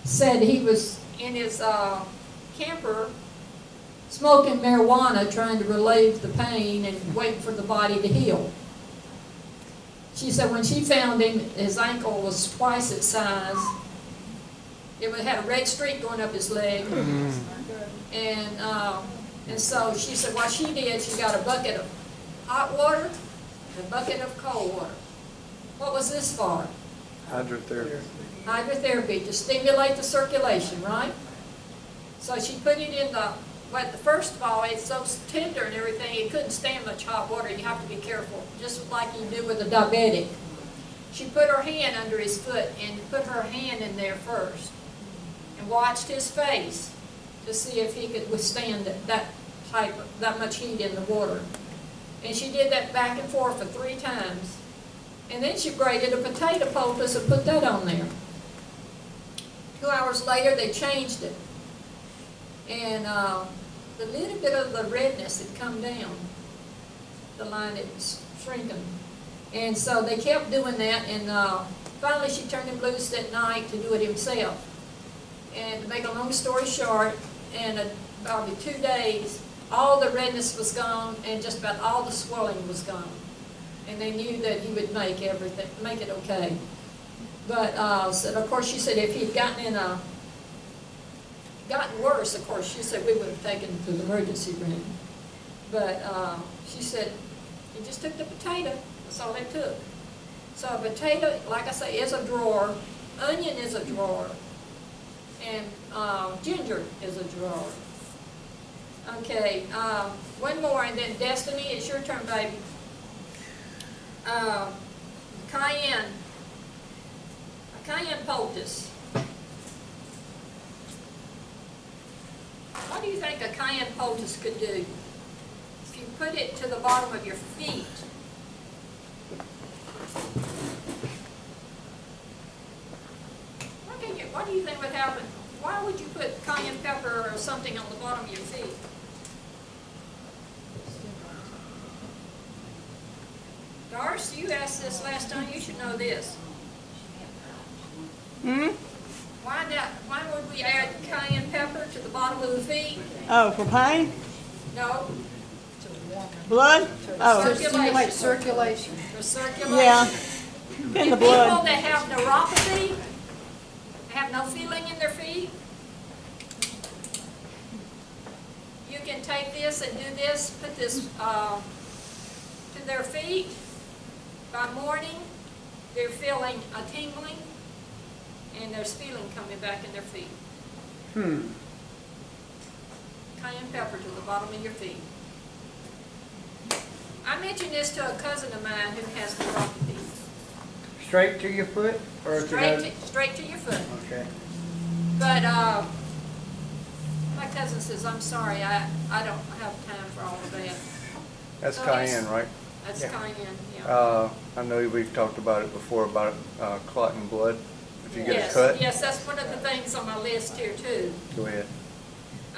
said he was in his camper smoking marijuana, trying to relieve the pain and waiting for the body to heal. She said when she found him, his ankle was twice its size. It had a red streak going up his leg. And so she said what she did, she got a bucket of hot water and a bucket of cold water. What was this for? Hydrotherapy. Hydrotherapy, to stimulate the circulation, right? So she put it in the, but first of all, it's so tender and everything, it couldn't stand much hot water. You have to be careful, just like you do with a diabetic. She put her hand under his foot and put her hand in there first and watched his face to see if he could withstand that much heat in the water. And she did that back and forth for 3 times. And then she grated a potato poultice and put that on there. 2 hours later, they changed it. And the little bit of the redness had come down. The line had shrinking. And so they kept doing that, and finally she turned him loose that night to do it himself. And to make a long story short, in probably 2 days, all the redness was gone, and just about all the swelling was gone. And they knew that he would make it okay. But so of course she said if he'd gotten worse, of course she said we would have taken him to the emergency room. But she said he just took the potato. That's all they took. So a potato, like I say, is a drawer. Onion is a drawer. And ginger is a drawer. Okay, one more, and then Destiny, it's your turn, baby. Cayenne. A cayenne poultice. What do you think a cayenne poultice could do? If you put it to the bottom of your feet. What do you think would happen? Why would you put cayenne pepper or something on the bottom of your feet? Doris, you asked this last time. You should know this. Why would we add cayenne pepper to the bottom of the feet? Oh, for pain? No. Blood? Oh, Circulation. Circulation. For circulation. yeah. In the People blood. that have neuropathy, have no feeling in their feet, you can take this and do this, put this to their feet. By morning, they're feeling a tingling, and there's feeling coming back in their feet. Cayenne pepper to the bottom of your feet. I mentioned this to a cousin of mine who has neuropathy. Straight to your foot? Or to the... Straight to your foot. Okay. But my cousin says, I'm sorry, I don't have time for all of that. That's So cayenne, right? That's Yeah. cayenne, yeah. I know we've talked about it before, about clotting blood. If you get Yes, a cut, yes, that's one of the things on my list here too. go ahead.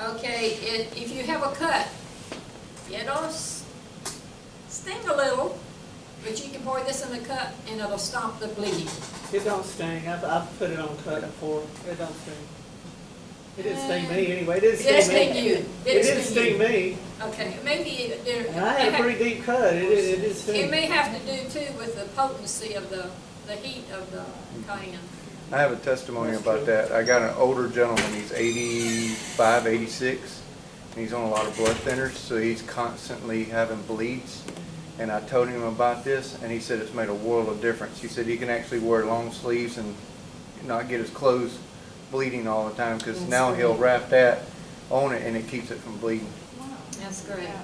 Okay, if you have a cut, it'll sting a little, but you can pour this in the cut and it'll stop the bleeding. It don't sting. I've put it on cut before. It don't sting. It didn't sting me anyway, it didn't It sting me. sting you. It didn't sting me, Okay, maybe there. and I had a pretty deep cut, it did It sting. may have to do too with the potency of the heat of the cayenne. I have a testimony That's about true. that. I got an older gentleman, he's 85, 86, and he's on a lot of blood thinners, so he's constantly having bleeds. And I told him about this, and he said it's made a world of difference. He said he can actually wear long sleeves and not get his clothes bleeding all the time, because That's now he'll great. wrap that on it and it keeps it from bleeding. That's great. Yeah.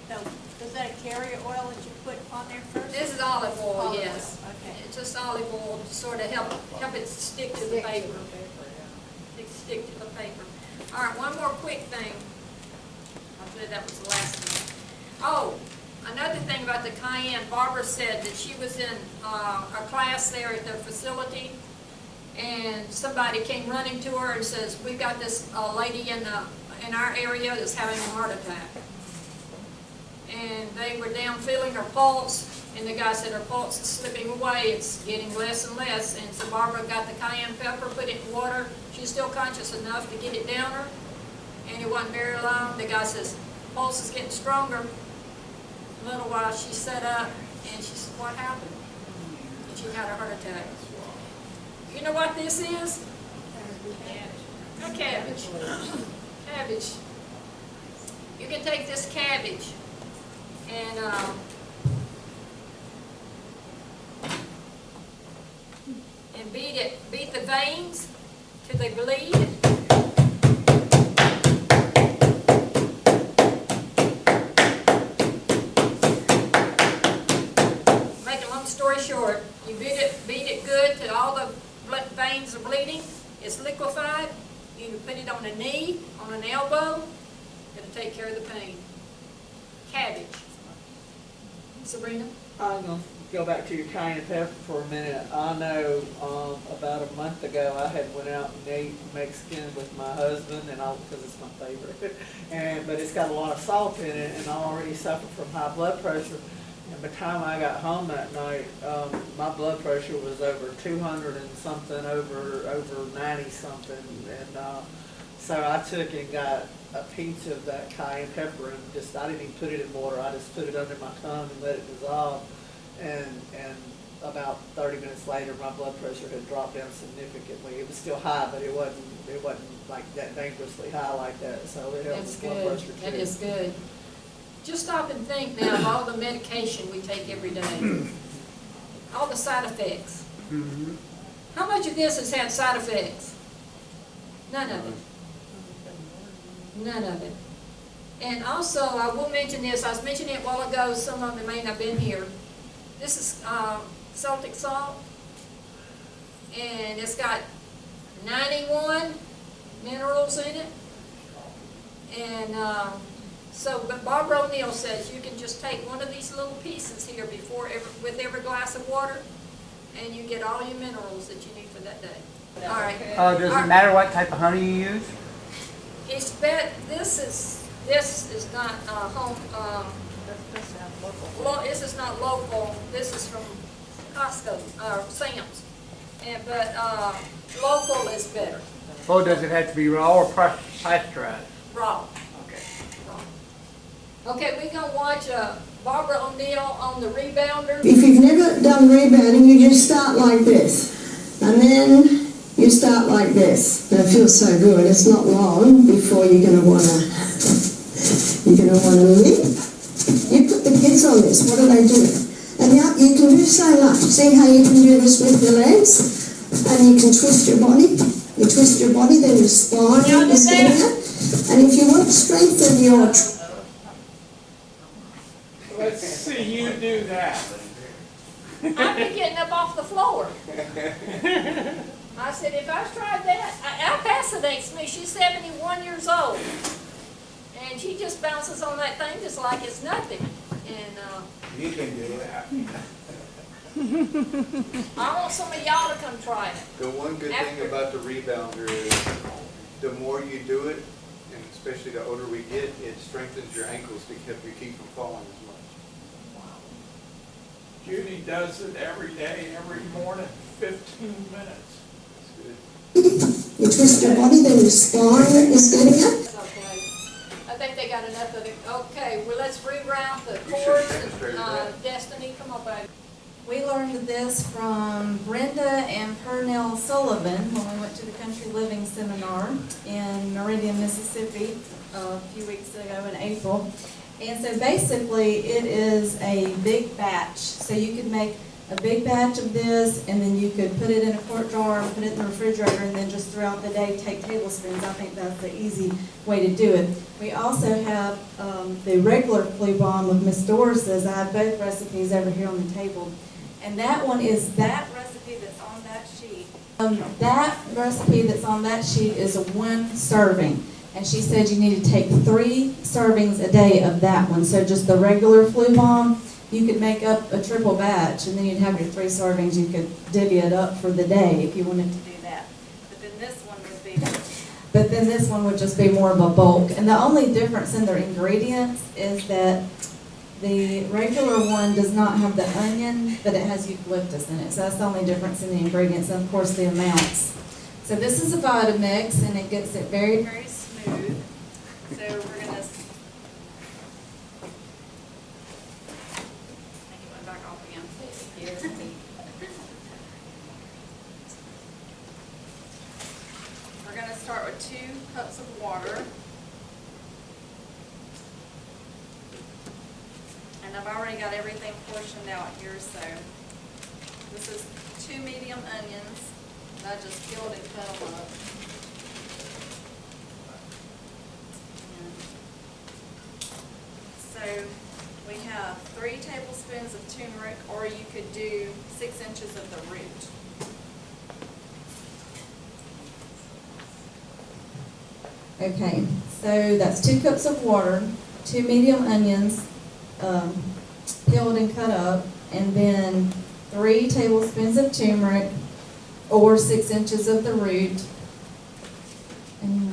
So, is that a carrier oil that you put on there first? This is olive oil, Olive yes. oil, okay. It's just olive oil to sort of help it stick to the paper. Stick to the paper. All right, one more quick thing. I said that was the last thing. Oh, another thing about the cayenne, Barbara said that she was in a class there at their facility, and somebody came running to her and says, "We got this lady in our area that's having a heart attack." And they were down feeling her pulse, and the guy said her pulse is slipping away, it's getting less and less. And so Barbara got the cayenne pepper, put it in water. She's still conscious enough to get it down her, and it wasn't very long. The guy says, pulse is getting stronger. A little while she sat up, and she said, "What happened?" And she had a heart attack. You know what this is? A cabbage. Cabbage. You can take this cabbage and beat the veins till they bleed. Make a long story short, you beat it good till all the veins are bleeding. It's liquefied. You can put it on a knee, on an elbow. It'll take care of the pain. Cabbage. Sabrina? I'm gonna go back to your cayenne pepper for a minute. I know, about a month ago, I had went out and ate Mexican with my husband, and because it's my favorite. But it's got a lot of salt in it, and I already suffer from high blood pressure. And by the time I got home that night, my blood pressure was over 200 and something, over 90 something. And so I took and got a piece of that cayenne pepper and I didn't even put it in water. I just put it under my tongue and let it dissolve. And about 30 minutes later, my blood pressure had dropped down significantly. It was still high, but it wasn't like that dangerously high like that. So it helped That's with blood good. pressure too. That is good. Just stop and think now of all the medication we take every day. All the side effects. How much of this has had side effects? None of it. None of it. And also, I will mention this. I was mentioning it a while ago. Some of them may not have been here. This is Celtic salt. And it's got 91 minerals in it. And but Barbara O'Neill says you can just take one of these little pieces here with every glass of water, and you get all your minerals that you need for that day. All right. Does it matter what type of honey you use? It's this is not home. This is not local. This is from Costco or Sam's, but local is better. Oh, does it have to be raw or pasteurized? Raw. Okay. Okay, we're going to watch Barbara O'Neill on the rebounder. If you've never done rebounding, you just start like this. And then you start like this. And it feels so good. It's not long before you're going to want to limp. You put the kids on this. What do they do? And you can do so much. See how you can do this with your legs? And you can twist your body. You twist your body, then your spine is doing it. And if you want to strengthen your... Let's see you do that. I've been getting up off the floor. I said, if I tried that, Al fascinates me. She's 71 years old. And she just bounces on that thing just like it's nothing. And You can do that. I want some of y'all to come try it. The one good thing about the rebounder is the more you do it, and especially the older we get, it strengthens your ankles to keep from falling as much. Judy does it every day, every morning, 15 minutes. That's good. You twist your body, then your spine is getting up. Okay. I think they got enough of it. Okay, well, let's reroute the chords. Destiny, come on, baby. We learned this from Brenda and Purnell Sullivan when we went to the Country Living Seminar in Meridian, Mississippi a few weeks ago in April. And so basically it is a big batch. So you could make a big batch of this and then you could put it in a quart jar and put it in the refrigerator and then just throughout the day take tablespoons. I think that's the easy way to do it. We also have the regular flu balm of Miss Doris's. I have both recipes over here on the table. And that one is that recipe that's on that sheet. That recipe that's on that sheet is a 1 serving. And she said you need to take 3 servings a day of that one. So just the regular flu balm, you could make up a triple batch, and then you'd have your 3 servings. You could divvy it up for the day if you wanted to do that. But then this one would just be more of a bulk. And the only difference in their ingredients is that the regular one does not have the onion, but it has eucalyptus in it. So that's the only difference in the ingredients, and of course the amounts. So this is a Vitamix, and it gets it very, very smooth. So we're going to take it back off again. We're going to start with 2 cups of water. And I've already got everything portioned out here, so this is 2 medium onions that I just peeled and cut them up. And so we have 3 tablespoons of turmeric, or you could do 6 inches of the root. Okay, so that's 2 cups of water, 2 medium onions, peeled and cut up, and then 3 tablespoons of turmeric or 6 inches of the root. And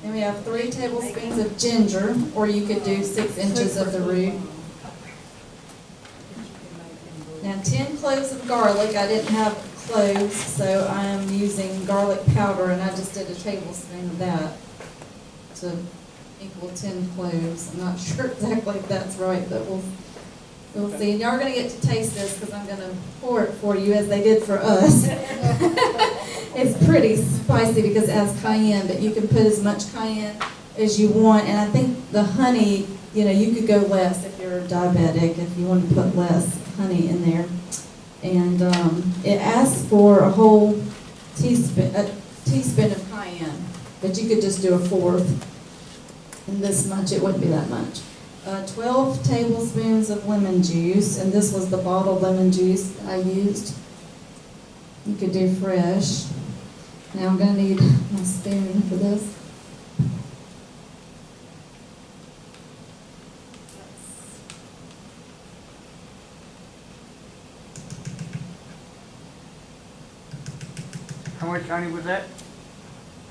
then we have 3 tablespoons of ginger, or you could do 6 inches of the root. Now 10 cloves of garlic. I didn't have cloves, so I am using garlic powder, and I just did a tablespoon of that to equal 10 cloves. I'm not sure exactly if that's right, but we'll see. And y'all are going to get to taste this because I'm going to pour it for you as they did for us. It's pretty spicy because it has cayenne, but you can put as much cayenne as you want. And I think the honey, you could go less if you're diabetic, if you want to put less honey in there. And it asks for a whole teaspoon of cayenne, but you could just do a 1/4. And this much, it wouldn't be that much. 12 tablespoons of lemon juice, and this was the bottled lemon juice that I used. You could do fresh. Now I'm going to need my spoon for this. How much honey was that?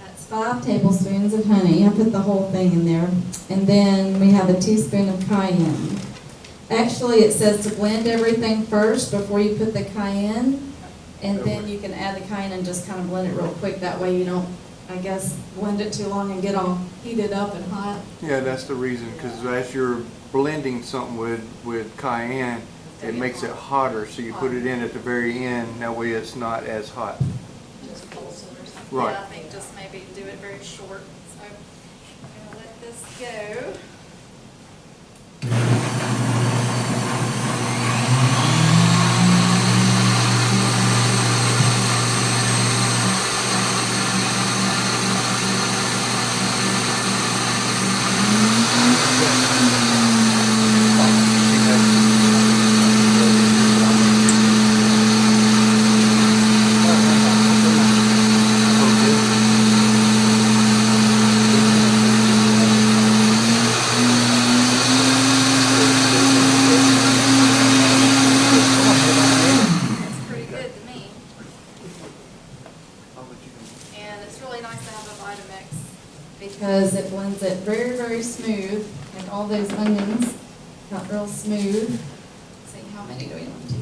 That's 5 tablespoons of honey. I put the whole thing in there. And then we have a teaspoon of cayenne. Actually, it says to blend everything first before you put the cayenne. And then you can add the cayenne and just kind of blend it real quick. That way you don't, I guess, blend it too long and get all heated up and hot. Yeah, that's the reason, because as you're blending something with cayenne, it makes it hotter, so you put it in at the very end. That way it's not as hot. Just pulse it or something. Right. Yeah, I think just maybe do it very short. So I'm going to let this go. Because it blends it very, very smooth, and all those onions got real smooth. Let's see, how many do we want to do?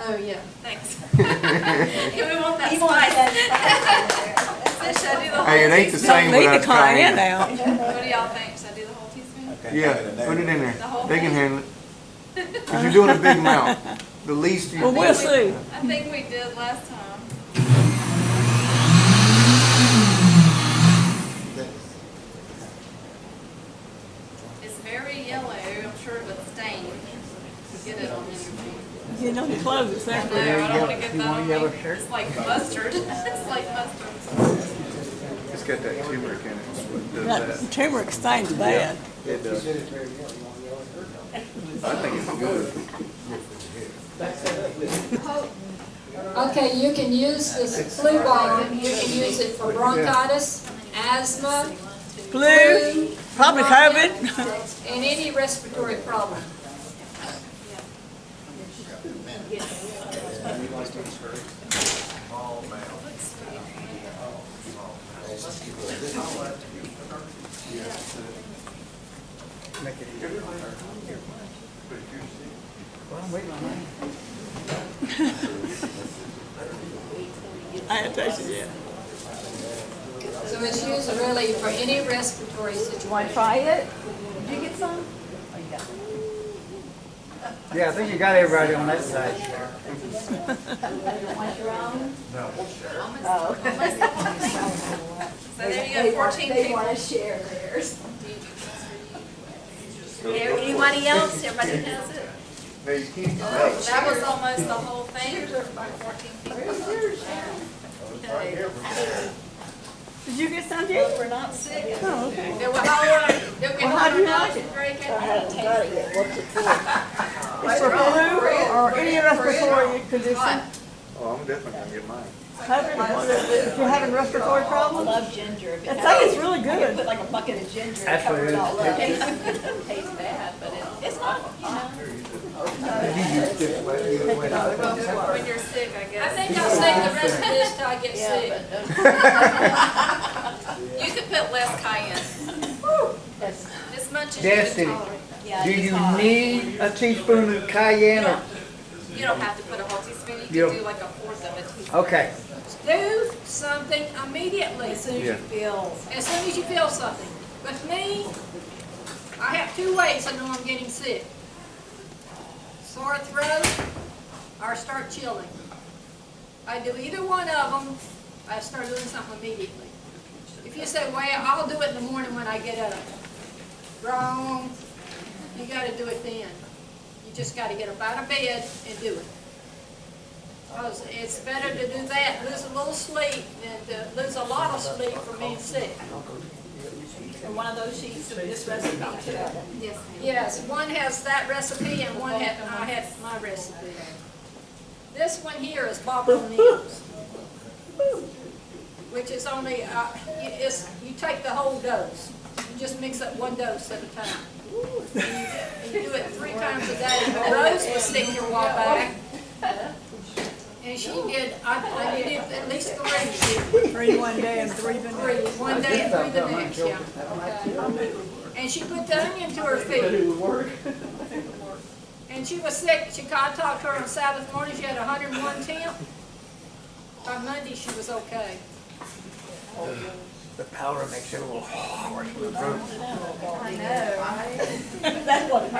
Oh, yeah. Thanks. Yeah, we want that spice. So should I do the whole Hey, it ain't the teaspoon? same Leave without the cayenne cayenne. out. What do y'all think? Should I do the whole teaspoon? Yeah, put it in there. The whole They can thing? handle it. Cause you're doing a big amount. The least you. Well, we'll see. I think we did last time. It's very yellow. I'm sure it would stain. Get it on your feet. You know, the clothes, it's No, there. I don't want to get You that want on a me. yellow shirt? It's like mustard. It's like mustard. It's got that turmeric in it. That's what does That that. turmeric stains bad. It does. I think it's good. Okay, you can use this flu balm, you can use it for bronchitis, asthma, Flu, probably COVID. and any respiratory problem. Make it easier on her. Well, I'm waiting on mine. I ain't touched it yet. So it's used really for any respiratory situation. Try it? Did you get some? Yeah, I think you got everybody on that side. So there you go, 14 people. share theirs. Anybody else? Everybody has it? No, you can't. That was almost the whole thing. 14 people. Okay. Did you get some, Jake? We're not sick. Oh, okay. They were hollering, they were Well, how'd you like hollering, it? drinking. It's for flu or any respiratory condition. Oh, I'm definitely gonna get mine. If you're having respiratory problems, Love ginger. I think it's really good. Put like a bucket of ginger and Actually, cover it all up. it- It tastes bad, but it's not, you know. When you're sick, I I guess. think I'll save the rest of this till I get sick. You could put less cayenne. As much as you can Destiny. tolerate. Yeah, Do it's you hot. need a teaspoon of cayenne or? You don't have to put a whole teaspoon, You you don't- can do like a fourth of a teaspoon. Okay. Do something immediately, As soon as Yeah. you feel. as soon as you feel something. With me, I have two ways I know I'm getting sick. Sore throat or start chilling. I do either one of them, I start doing something immediately. If you say, well, I'll do it in the morning when I get up. Wrong. You gotta do it then. You just gotta get up out of bed and do it. Because it's better to do that, lose a little sleep, than to lose a lot of sleep from being sick. And one of those sheets of this recipe too. Yes, ma'am. Yes, one has that recipe and one had, I had my recipe. This one here is Bob O'Neill's, which is only, you take the whole dose. You just mix up one dose at a time. And you do it 3 times a day. Rose was sick here a while back. And she did, I did at least 3. 3 one day and 3 the Three, next. one day and 3 the next, yeah. Okay. And she put the onion to her feet. And she was sick. I talked to her on Sabbath morning. She had 101 temp. By Monday, she was okay. The powder makes it a little hard for the throat. I know, right? That's what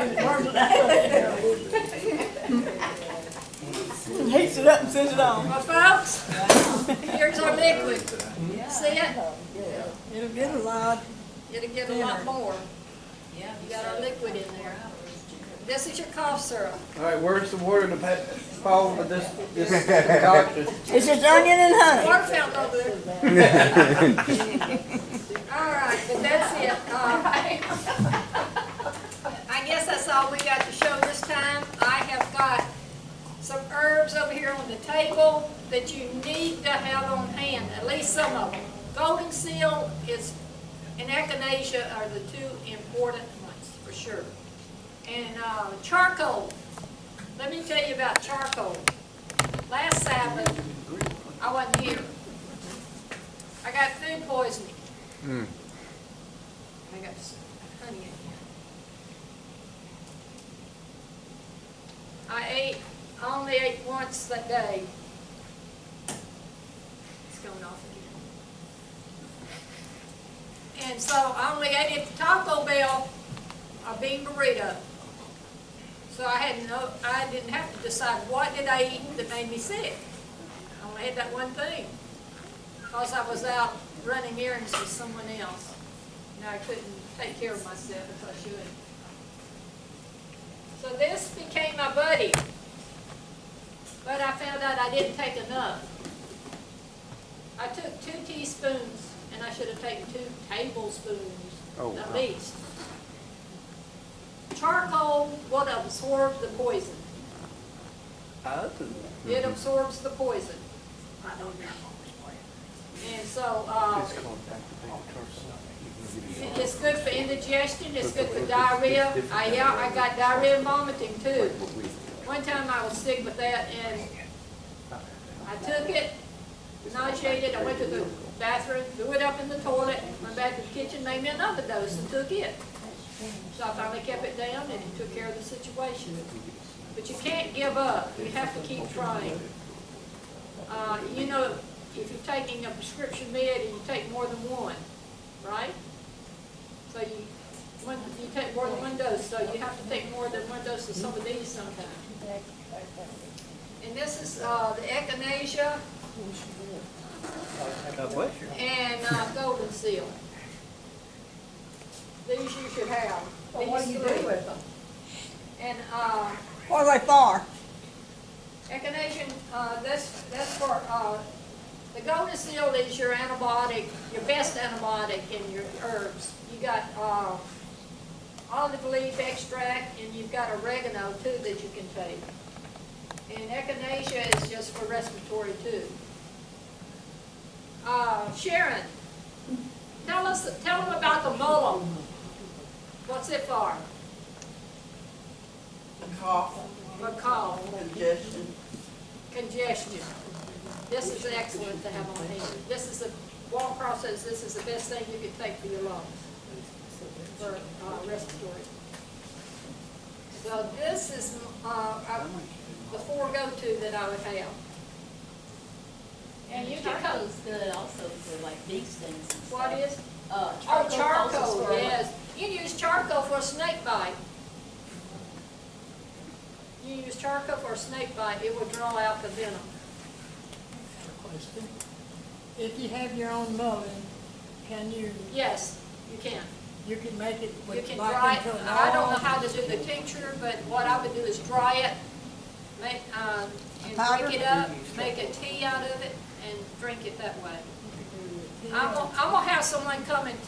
Heats it up and sends it on. Well, folks, here's our liquid. See it? It'll get a lot. It'll get a lot more. You got our liquid in there. This is your cough syrup. All right, where's the water in the fall with this concoction? It's just onion and honey. Water fountain over there. All right, but that's it. I guess that's all we got to show this time. I have got some herbs over here on the table that you need to have on hand, at least some of them. Golden seal is and echinacea are the 2 important ones, for sure. And charcoal. Let me tell you about charcoal. Last Sabbath, I wasn't here. I got food poisoning. I got honey in here. I ate I only ate once that day. It's going off again. And so I only ate at the Taco Bell a bean burrito. So I didn't have to decide what did I eat that made me sick. I only had that one thing. Because I was out running errands with someone else. And I couldn't take care of myself as I should. So this became my buddy. But I found out I didn't take enough. I took 2 teaspoons, and I should have taken 2 tablespoons at least. Charcoal will absorb the poison. It absorbs the poison. I don't know. And so, it's good for indigestion, it's good for diarrhea. I got diarrhea and vomiting too. One time I was sick with that and I took it, nauseated, I went to the bathroom, threw it up in the toilet, went back to the kitchen, made me another dose and took it. So I finally kept it down and it took care of the situation. But you can't give up, you have to keep trying. You know, if you're taking a prescription med and you take more than one, right? So you take more than one dose, so you have to take more than one dose of some of these sometimes. And this is the echinacea and golden seal. These you should have. Well, what do you do with them? And What are they for? echinacea, that's for the golden seal is your antibiotic, your best antibiotic in your herbs. You got olive leaf extract, and you've got oregano too that you can take. And echinacea is just for respiratory too. Sharon, tell them about the mullein. What's it for? Cough. For cough. Congestion. This is excellent to have on hand. This is Walk process. This is the best thing you can take for your lungs, for respiratory. So this is the 4 go-to that I would have. And you can Charcoal is good also for like bee stings and stuff. What is? Charcoal. Charcoal, yes. You can use charcoal for a snake bite. You use charcoal for a snake bite, it will draw out the venom. Question. If you have your own mullein, can you? Yes, you can. You can make it with You can like dry it. into an I don't know oil? how to do the tincture, but what I would do is dry it, make, and break it up, make a tea out of it, and drink it that way. I'm gonna have someone come and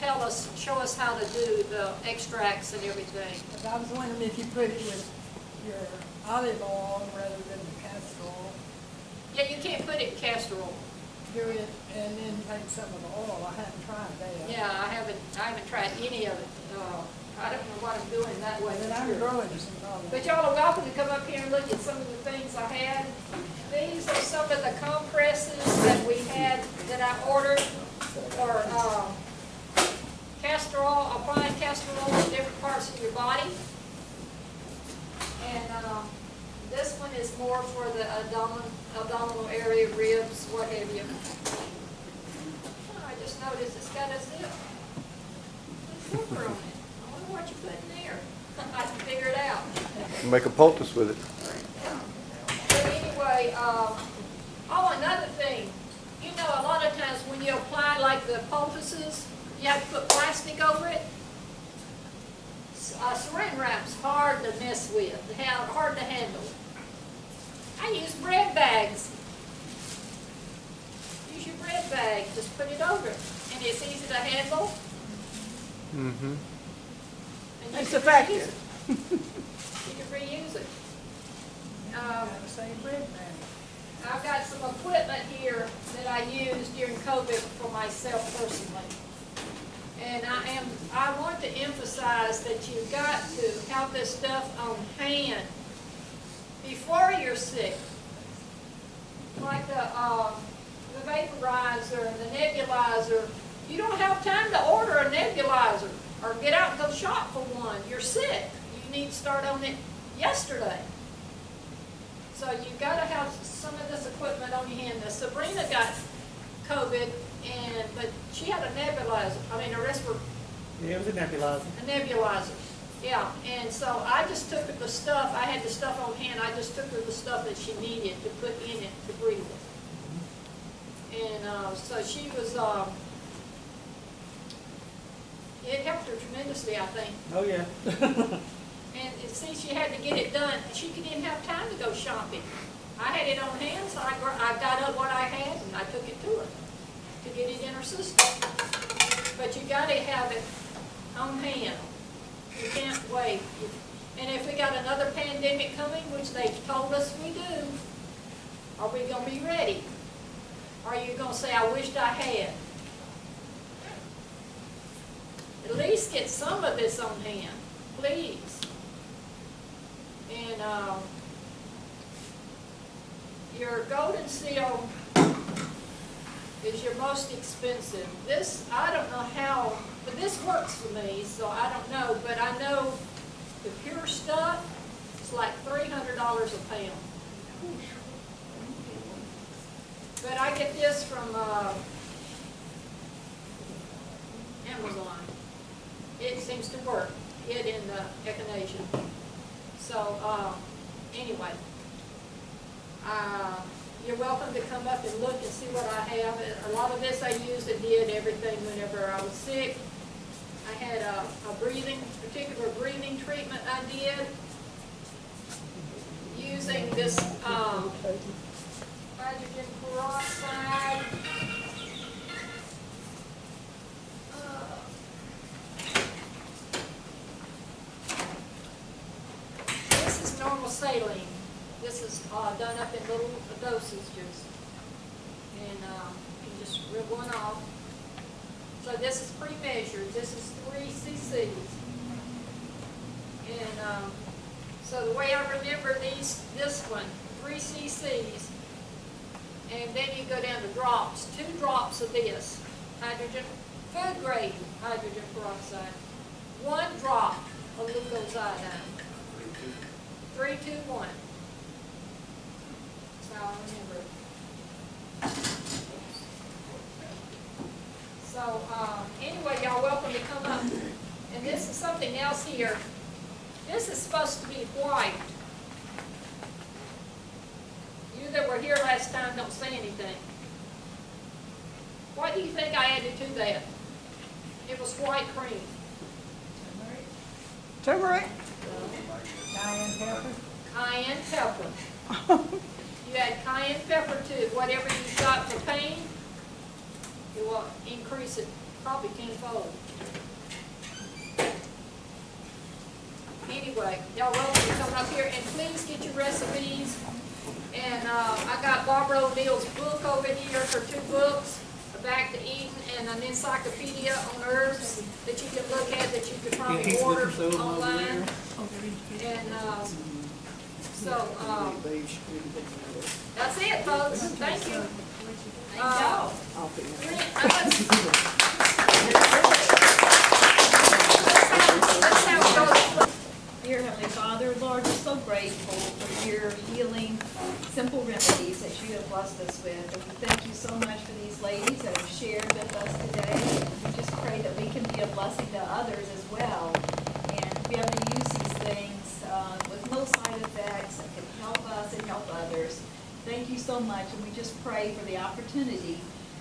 show us how to do the extracts and everything. But I was wondering if you put it with your olive oil rather than the castor oil. Yeah, you can't put it in castor oil. Do it and then take some of the oil. I haven't tried that. Yeah, I haven't tried any of it. I don't know what I'm doing that way. But I'm growing some olive. But y'all are welcome to come up here and look at some of the things I had. These are some of the compresses that we had that I ordered for castor oil, applying castor oil in different parts of your body. And this one is more for the abdominal area, ribs, what have you. Oh, I just noticed it's got a zip. A zipper on it. I wonder what you put in there. I can figure it out. Make a poultice with it. But anyway, another thing. You know, a lot of times when you apply like the poultices, you have to put plastic over it. Saran wrap's hard to mess with, hard to handle. I use bread bags. Use your bread bag, just put it over it. And it's easy to handle. Mm-hmm. And It's effective. You can reuse it. Same bread man. I've got some equipment here that I used during COVID for myself personally. And I want to emphasize that you've got to have this stuff on hand before you're sick. Like the vaporizer, the nebulizer. You don't have time to order a nebulizer or get out and go shop for one. You're sick. You need to start on it yesterday. So you gotta have some of this equipment on your hand. Now Sabrina got COVID, but she had a nebulizer, a respirator. Yeah, it was a nebulizer. A nebulizer, yeah, and so I just took her the stuff, I had the stuff on hand, I just took her the stuff that she needed to put in it to breathe it. And, so she was, it helped her tremendously, I think. Oh, yeah. And see, she had to get it done, she didn't have time to go shopping. I had it on hand, so I got up what I had and I took it to her to get it in her system. But you gotta have it on hand. You can't wait. And if we got another pandemic coming, which they told us we do, are we gonna be ready? Or are you gonna say, I wished I had? At least get some of this on hand, please. And your golden seal is your most expensive. This, I don't know how, but this works for me, so I don't know. But I know the pure stuff is like $300 a pound. But I get this from Amazon. It seems to work. It in the echinacea. So anyway, you're welcome to come up and look and see what I have. A lot of this I used and did everything whenever I was sick. I had a particular breathing treatment I did using this hydrogen peroxide. This is normal saline. This is done up in little dosages. And you can just rip one off. So this is pre-measured. This is 3 cc's. And so the way I remember this one, 3 cc's. And then you go down to drops. 2 drops of this hydrogen, food grade hydrogen peroxide. 1 drop of glucose iodine. 3, 2, 1. That's how I remember it. So anyway, y'all welcome to come up. And this is something else here. This is supposed to be white. You that were here last time don't say anything. What do you think I added to that? It was white cream. Turmeric? Cayenne pepper. Cayenne pepper. You add cayenne pepper to whatever you've got for pain, it will increase it probably tenfold. Anyway, y'all welcome to come up here and please get your recipes. And I got Barbara O'Neill's book over here, her 2 books, A Back to Eden and an encyclopedia on herbs that you can look at, that you can probably order online. And so that's it, folks. Thank you. Let's have those. Dear Heavenly Father, Lord, we're so grateful for your healing, simple remedies that you have blessed us with. And we thank you so much for these ladies that have shared with us today. And we just pray that we can be a blessing to others as well and be able to use these things with no side effects and can help us and help others. Thank you so much, and we just pray for the opportunity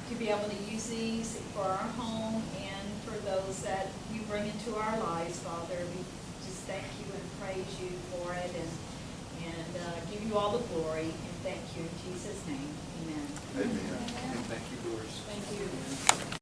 to be able to use these for our home and for those that you bring into our lives, Father. We just thank you and praise you for it and give you all the glory, and thank you in Jesus' name. Amen. Amen. Thank you, Doris. Thank you.